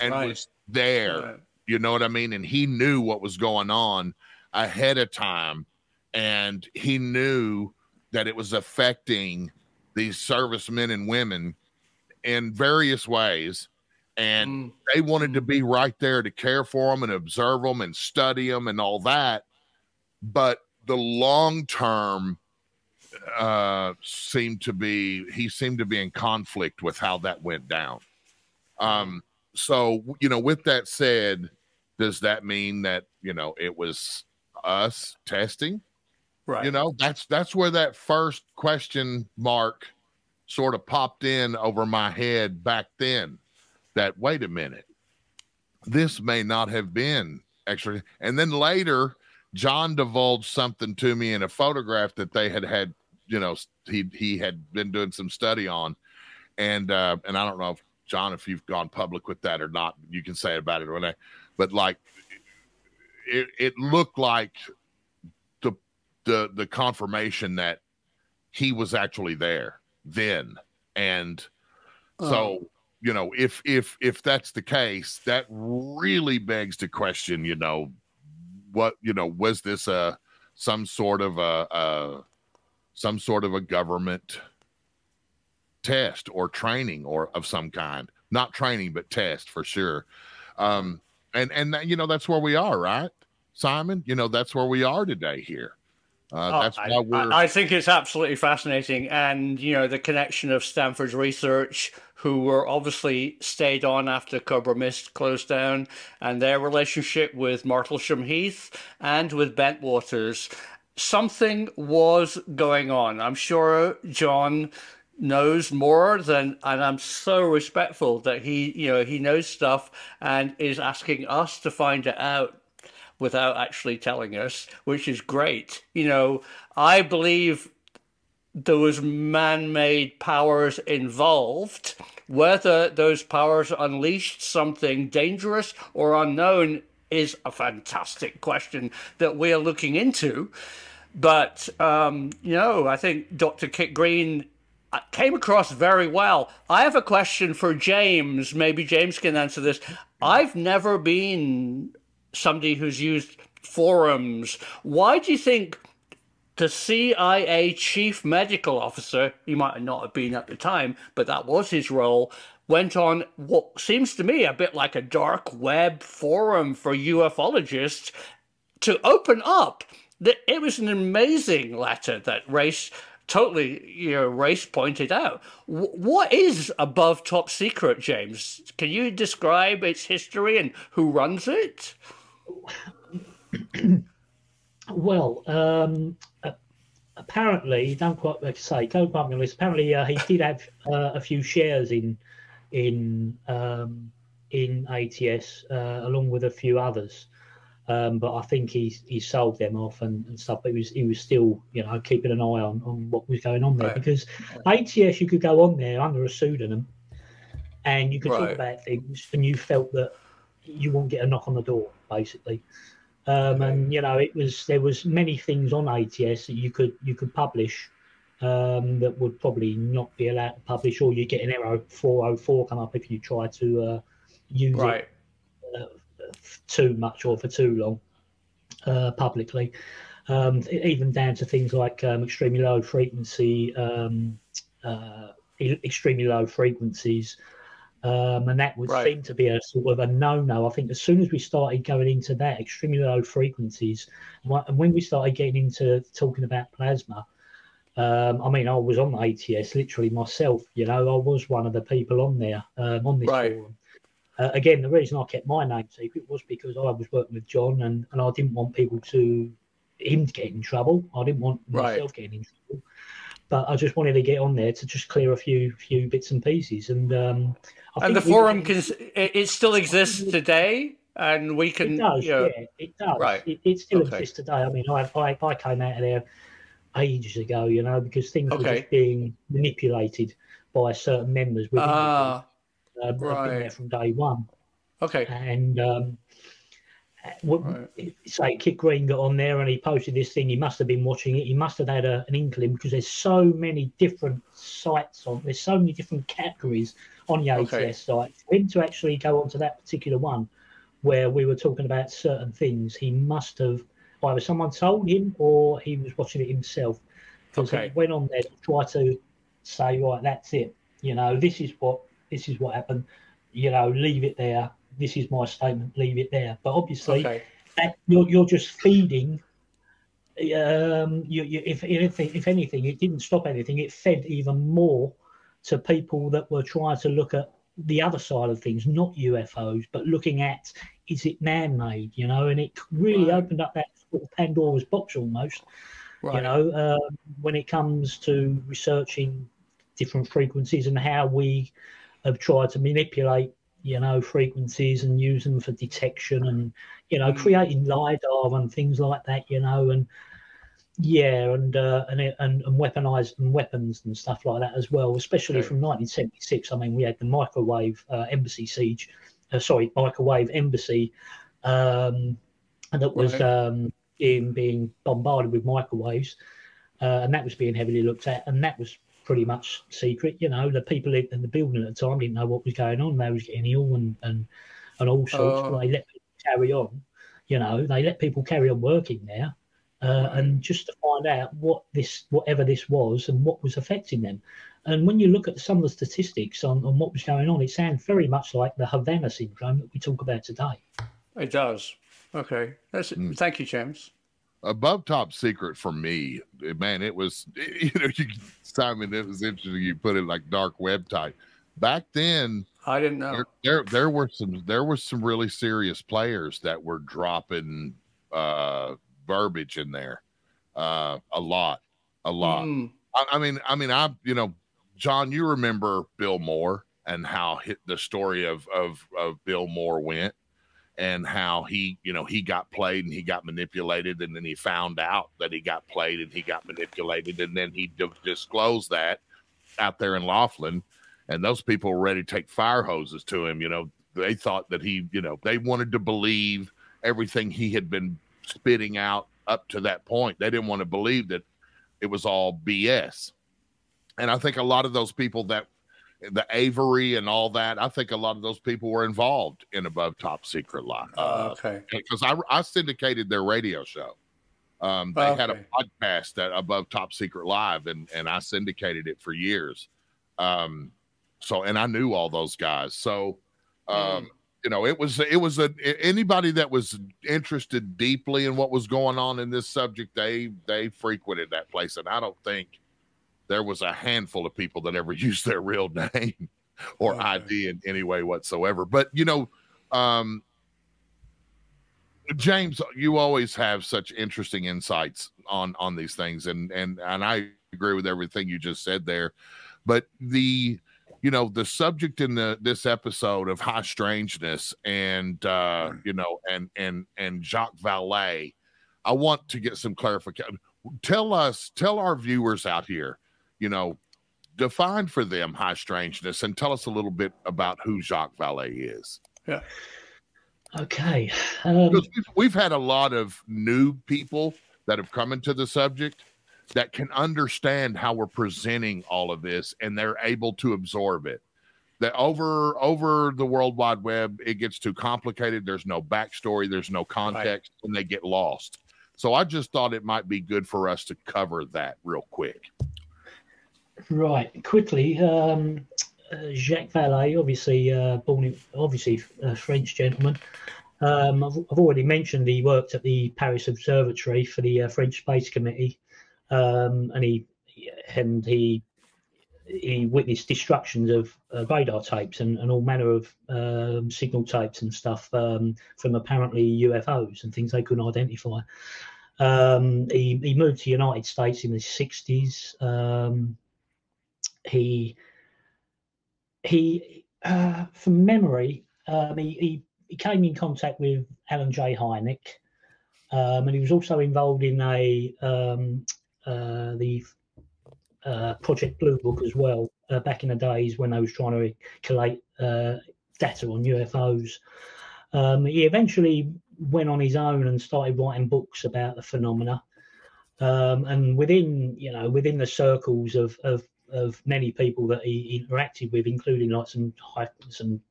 and was there. Right. You know what I mean? And he knew what was going on ahead of time, and he knew that it was affecting these servicemen and women in various ways. And they wanted to be right there to care for them and observe them and study them and all that. But the long term seemed to be in conflict with how that went down. So, with that said, does that mean that, it was us testing? Right. That's where that first question mark sort of popped in over my head back then, that, wait a minute, this may not have been extra. And then later, John divulged something to me in a photograph that they had, he had been doing some study on. And I don't know if, John, if you've gone public with that or not, you can say about it or not. But like, it looked like the confirmation that he was actually there then. And so, if that's the case, that really begs to question, what, was this some sort of a government test or training or of some kind? Not training, but test for sure. And that's where we are, right, Simon? That's where we are today here. That's why I think it's absolutely fascinating. And, the connection of Stanford's research, who were obviously stayed on after Cobra Mist closed down, and their relationship with Martlesham Heath and with Bentwaters. something was going on. I'm sure John knows more than, and I'm so respectful that he knows stuff and is asking us to find it out without actually telling us, which is great. I believe there was man-made powers involved. Whether those powers unleashed something dangerous or unknown is a fantastic question that we are looking into. But I think Dr. Kit Green came across very well. I have a question for James. Maybe James can answer this. I've never been somebody who's used forums. Why do you think the CIA chief medical officer, he might not have been at the time, but that was his role, went on what seems to me a bit like a dark web forum for ufologists to open up? It was an amazing letter that Race pointed out. What is above top secret, James? Can you describe its history and who runs it? Well, apparently, don't quite like say, don't quite me on this. Apparently, he did have a few shares in ATS along with a few others. But I think he sold them off and stuff. But he was still, keeping an eye on what was going on there, because ATS, you could go on there under a pseudonym and you could talk about things, and you felt that you wouldn't get a knock on the door, basically. And there was many things on ATS that you could publish that would probably not be allowed to publish, or you get an error 404 come up if you try to use it too much or for too long publicly. Even down to things like extremely low frequencies, and that would seem to be a sort of a no-no. I think as soon as we started going into that extremely low frequencies, and when we started getting into talking about plasma, I was on ATS literally myself. I was one of the people on there on this forum. Again, the reason I kept my name secret was because I was working with John, and I didn't want him to get in trouble. I didn't want myself getting in trouble. But I just wanted to get on there to just clear a few bits and pieces. And I think the forum it still exists today, and we can. It does, it does. Right. It still exists today. I mean, I came out of there ages ago, because things were just being manipulated by certain members within the group. I've been there from day one. Okay. And say Kit Green got on there and he posted this thing. He must have been watching it. He must have had an inkling, because there's so many different sites on. There's so many different categories on the ATS site. For him to actually go onto that particular one, where we were talking about certain things, he must have either someone told him or he was watching it himself. Because he went on there to try to say, right, that's it. This is what happened. Leave it there. This is my statement. Leave it there. But obviously, you're just feeding. If anything, it didn't stop anything. It fed even more to people that were trying to look at the other side of things, not UFOs, but looking at, is it man-made? And it really opened up that sort of Pandora's box almost. When it comes to researching different frequencies and how we have tried to manipulate frequencies and use them for detection, and creating LiDAR and things like that, and weaponized weapons and stuff like that as well, especially from 1976. I mean, we had the microwave embassy siege, microwave embassy, and that was being bombarded with microwaves, and that was being heavily looked at, and that was pretty much secret. The people in the building at the time didn't know what was going on. They was getting ill and all sorts. But they let people carry on. They let people carry on working there, and just to find out whatever this was and what was affecting them. And when you look at some of the statistics on what was going on, it sounds very much like the Havana syndrome that we talk about today. It does. Okay. Thank you, James. Above top secret for me, man, it was, Simon, it was interesting you put it like dark web type. Back then, I didn't know. There were some really serious players that were dropping verbiage in there. a lot. I mean, John, you remember Bill Moore and how the story of Bill Moore went, and how he got played and he got manipulated, and then he found out that he got played and he got manipulated, and then he disclosed that out there in Laughlin, and those people were ready to take fire hoses to him. They thought that they wanted to believe everything he had been spitting out up to that point. They didn't want to believe that it was all BS. And I think a lot of those people, that the Avery and all that, I think a lot of those people were involved in Above Top Secret Live. Okay. Because I syndicated their radio show. They had a podcast that Above Top Secret Live, and I syndicated it for years. And I knew all those guys. So, it was anybody that was interested deeply in what was going on in this subject, they frequented that place. And I don't think there was a handful of people that ever used their real name or ID in any way whatsoever. But, James, you always have such interesting insights on these things. And I agree with everything you just said there. But the subject in this episode of high strangeness and Jacques Vallée, I want to get some clarification. Tell our viewers out here, define for them high strangeness, and tell us a little bit about who Jacques Vallée is. Yeah. Okay. We've had a lot of new people that have come into the subject that can understand how we're presenting all of this, and they're able to absorb it. That over the World Wide Web, it gets too complicated. There's no backstory. There's no context, and they get lost. So I just thought it might be good for us to cover that real quick. Right. Quickly, Jacques Vallée, obviously a French gentleman. I've already mentioned he worked at the Paris Observatory for the French Space Committee. And he witnessed destructions of radar tapes and all manner of signal tapes and stuff from apparently UFOs and things they couldn't identify. He moved to the United States in the 60s. He from memory, he came in contact with Alan J. Hynek, and he was also involved in the Project Blue Book as well, back in the days when they was trying to collate data on UFOs. He eventually went on his own and started writing books about the phenomena. And within the circles of many people that he interacted with, including like some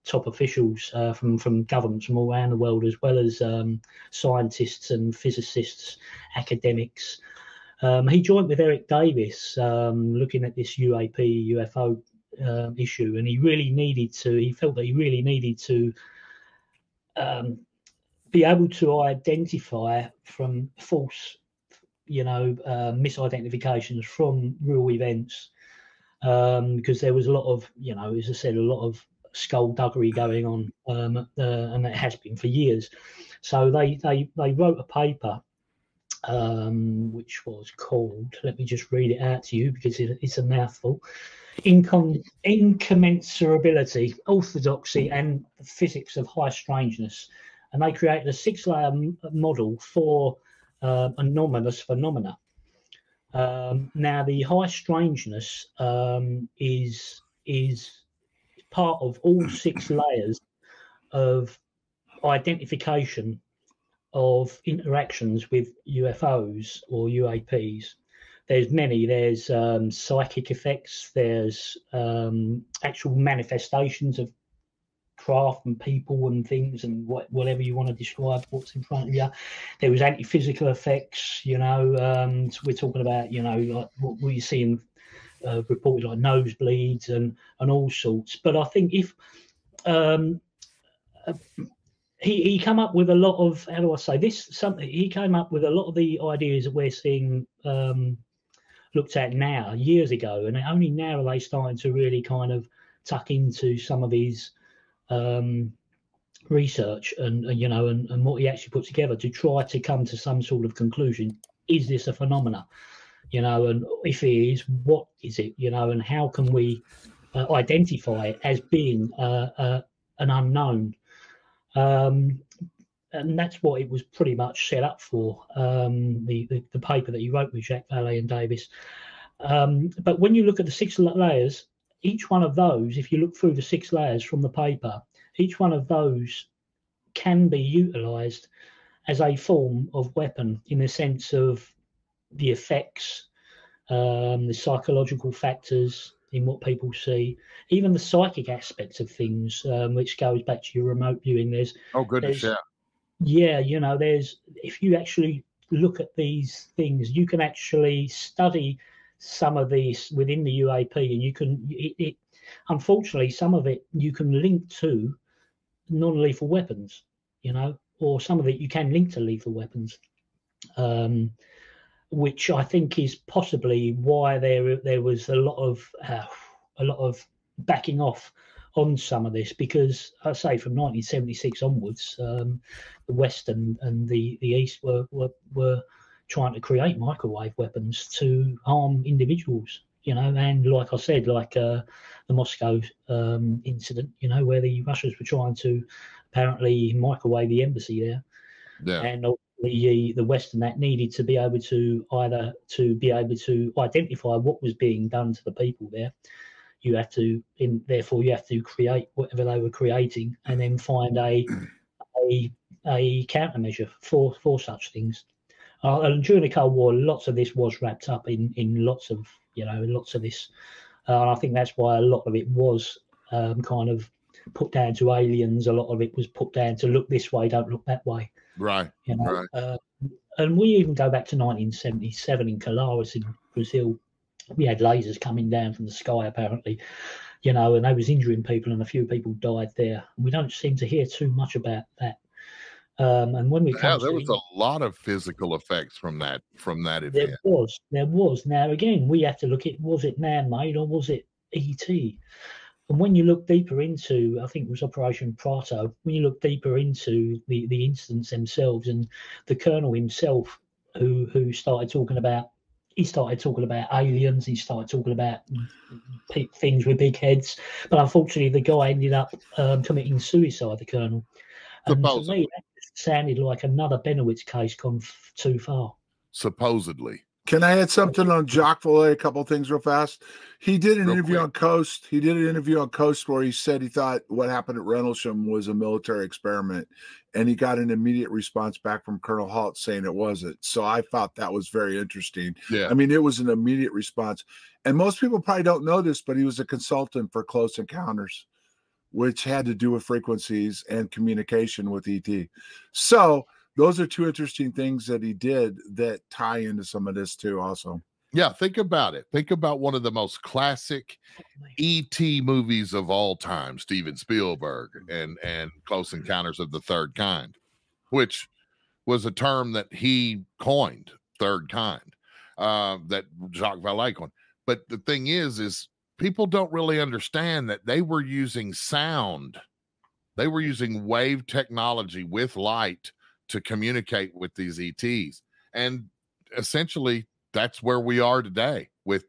top officials from governments from all around the world, as well as scientists and physicists, academics. He joined with Eric Davis looking at this UFO issue, and he felt that he really needed to be able to identify from false, misidentifications from real events, because there was a lot of, as I said, a lot of skullduggery going on, and it has been for years. So they wrote a paper, which was called, let me just read it out to you because it's a mouthful: Incommensurability, Orthodoxy, and the Physics of High Strangeness. And they created a 6-layer model for anomalous phenomena. Now, the high strangeness is part of all 6 layers of identification of interactions with UFOs or UAPs. There's many. There's psychic effects. There's actual manifestations of craft and people and things and whatever you want to describe what's in front of you. There was anti-physical effects. So we're talking about like what you see in reported like nosebleeds and all sorts. But I think if he came up with a lot of, how do I say this? He came up with a lot of the ideas that we're seeing looked at now, years ago, and only now are they starting to really kind of tuck into some of his research and what he actually put together to try to come to some sort of conclusion. is this a phenomena? And if it is, what is it? And how can we identify it as being an unknown? And that's what it was pretty much set up for, the paper that he wrote with Jacques Vallée and Davis. But when you look at the 6 layers, each one of those, if you look through the 6 layers from the paper, each one of those can be utilized as a form of weapon in the sense of the effects, the psychological factors in what people see, even the psychic aspects of things, which goes back to your remote viewing. There's if you actually look at these things, you can actually study some of these within the UAP, and you can unfortunately some of it you can link to non-lethal weapons, or some of it you can link to lethal weapons, which I think is possibly why there was a lot of backing off on some of this, because I say from 1976 onwards, the West and the East were trying to create microwave weapons to harm individuals, and like I said, like the Moscow incident, where the Russians were trying to apparently microwave the embassy there. Yeah. And the West and that needed to be able to identify what was being done to the people there. Therefore you have to create whatever they were creating, and then find a countermeasure for such things. And during the Cold War, lots of this was wrapped up in lots of this. And I think that's why a lot of it was kind of put down to aliens. A lot of it was put down to look this way, don't look that way. Right. Right. And we even go back to 1977 in Colares in Brazil. We had lasers coming down from the sky, apparently, and they was injuring people, and a few people died there. We don't seem to hear too much about that. And when we come, there was a lot of physical effects from that event. There was. Now again, we have to look at, was it man-made or was it ET? And when you look deeper into, I think it was Operation Prato, when you look deeper into the incidents themselves, and the colonel himself, who started talking about. He started talking about aliens. He started talking about things with big heads. But unfortunately, the guy ended up committing suicide, the colonel. And to me, that sounded like another Benowitz case gone too far. Supposedly. Can I add something on Jacques Vallée? A couple of things real fast. He did an interview on Coast. He did an interview on Coast where he said he thought what happened at Rendlesham was a military experiment, and he got an immediate response back from Colonel Halt saying it wasn't. So I thought that was very interesting. Yeah. I mean, it was an immediate response. And most people probably don't know this, but he was a consultant for Close Encounters, which had to do with frequencies and communication with ET. So those are two interesting things that he did that tie into some of this too also. Yeah, think about it. Think about one of the most classic E.T. movies of all time, Steven Spielberg, and Close Encounters of the Third Kind, which was a term that he coined, third kind, that Jacques Vallée coined. But the thing is people don't really understand that they were using sound. They were using wave technology with light to communicate with these ETs. And essentially that's where we are today with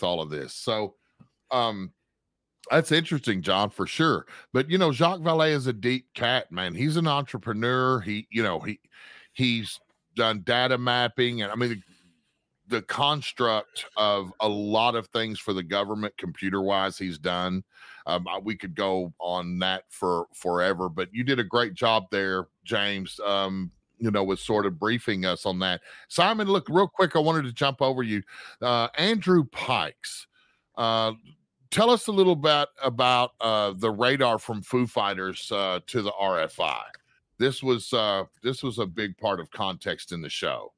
all of this. So that's interesting, John, for sure. But Jacques Vallée is a deep cat, man. He's an entrepreneur. He's done data mapping, and I mean the construct of a lot of things for the government computer wise he's done. We could go on that for forever, but you did a great job there, James, with sort of briefing us on that. Simon, look, real quick, I wanted to jump over you. Andrew Pikes, tell us a little bit about the radar from Foo Fighters to the RFI. This was a big part of context in the show.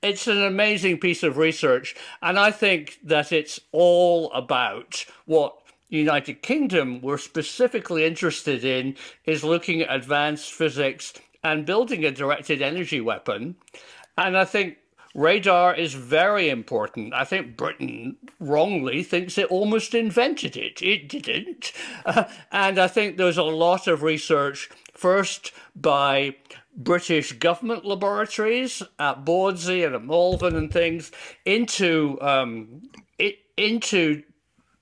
It's an amazing piece of research, and I think that it's all about what the United Kingdom were specifically interested in, is looking at advanced physics and building a directed energy weapon. And I think radar is very important. I think Britain wrongly thinks it almost invented it. It didn't. And I think there's a lot of research, first by British government laboratories at Bawdsey and at Malvern and things, into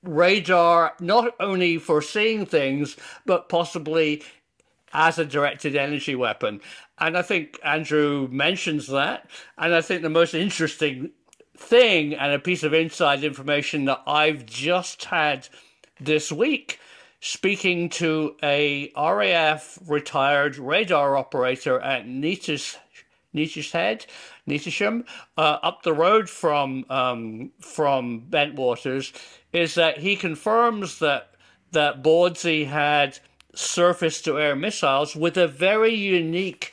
radar, not only for seeing things, but possibly as a directed energy weapon. And I think Andrew mentions that. And I think the most interesting thing and a piece of inside information that I've just had this week, speaking to a RAF retired radar operator at Neatishead, up the road from Bentwaters, is that he confirms that Bawdsey had surface-to-air missiles with a very unique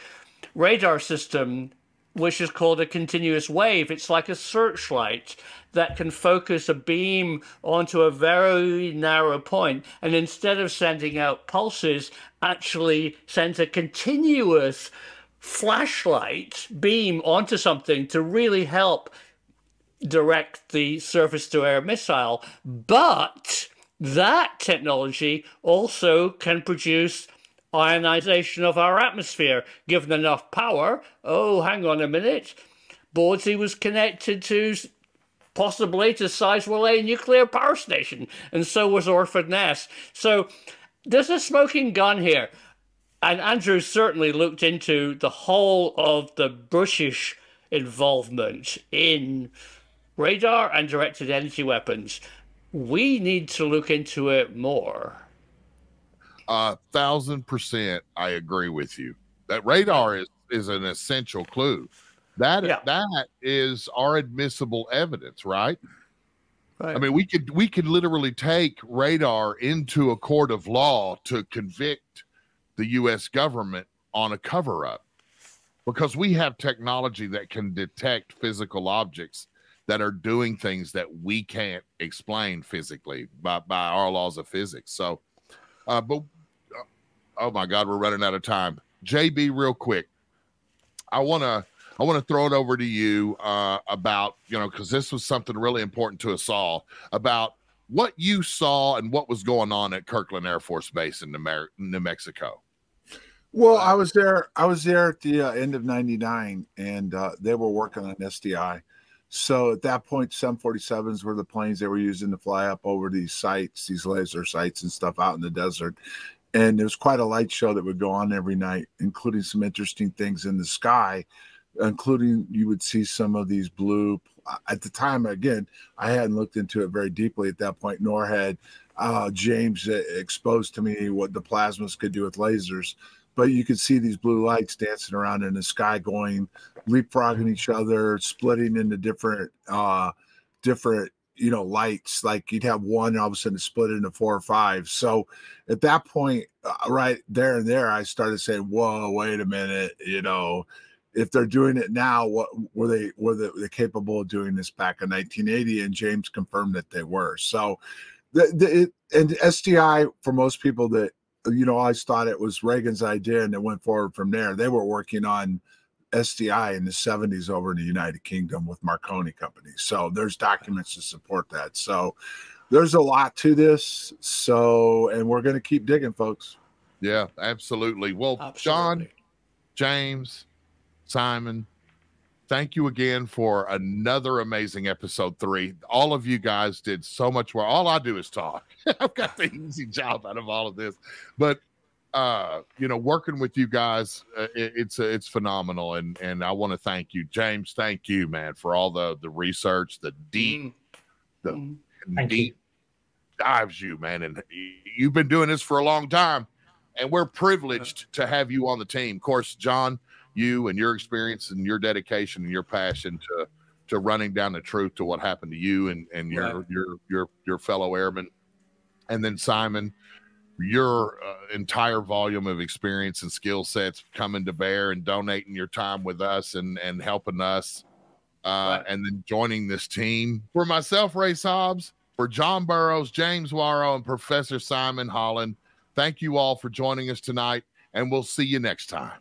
radar system, which is called a continuous wave. It's like a searchlight that can focus a beam onto a very narrow point, and instead of sending out pulses, actually sends a continuous flashlight beam onto something to really help direct the surface-to-air missile. But that technology also can produce ionization of our atmosphere, given enough power. Oh, hang on a minute. Bawdsey was connected to, possibly, to Sizewell A nuclear power station, and so was Orford Ness. So there's a smoking gun here. And Andrew certainly looked into the whole of the British involvement in radar and directed energy weapons. We need to look into it more. 1,000%, I agree with you. That radar is an essential clue. That is our admissible evidence, right? Right. I mean, we could literally take radar into a court of law to convict the U.S. government on a cover-up, because we have technology that can detect physical objects that are doing things that we can't explain physically by our laws of physics. So, but oh my God, we're running out of time. JB, real quick, I want to throw it over to you about, because this was something really important to us all, about what you saw and what was going on at Kirkland Air Force Base in New Mexico. Well, I was there at the end of '99, and they were working on SDI. So at that point, 747s were the planes they were using to fly up over these sites, these laser sites and stuff out in the desert. And there was quite a light show that would go on every night, including some interesting things in the sky, including you would see some of these blue. At the time, again, I hadn't looked into it very deeply at that point, nor had James exposed to me what the plasmas could do with lasers. But you could see these blue lights dancing around in the sky, going, leapfrogging each other, splitting into different lights. Like you'd have one, all of a sudden split into 4 or 5. So at that point, right there and there, I started saying, whoa, wait a minute, if they're doing it now, what were they capable of doing this back in 1980? And James confirmed that they were. So and SDI, for most people that, I always thought it was Reagan's idea, and it went forward from there. They were working on SDI in the 70s over in the United Kingdom with Marconi Company. So there's documents to support that. So there's a lot to this. So, and we're going to keep digging, folks. Yeah, absolutely. Well, absolutely. John, James, Simon, thank you again for another amazing episode 3. All of you guys did so much work. All I do is talk. I've got the easy job out of all of this, but working with you guys, it's phenomenal. And I want to thank you, James. Thank you, man, for all the research, the deep dives you, man. And you've been doing this for a long time, and we're privileged to have you on the team. Of course, John, you and your experience and your dedication and your passion to running down the truth to what happened to you and your fellow airmen. And then Simon, your entire volume of experience and skill sets coming to bear and donating your time with us and helping us, and then joining this team. For myself, Ray Sobbs, for John Burroughs, James Warrow, and Professor Simon Holland, thank you all for joining us tonight, and we'll see you next time.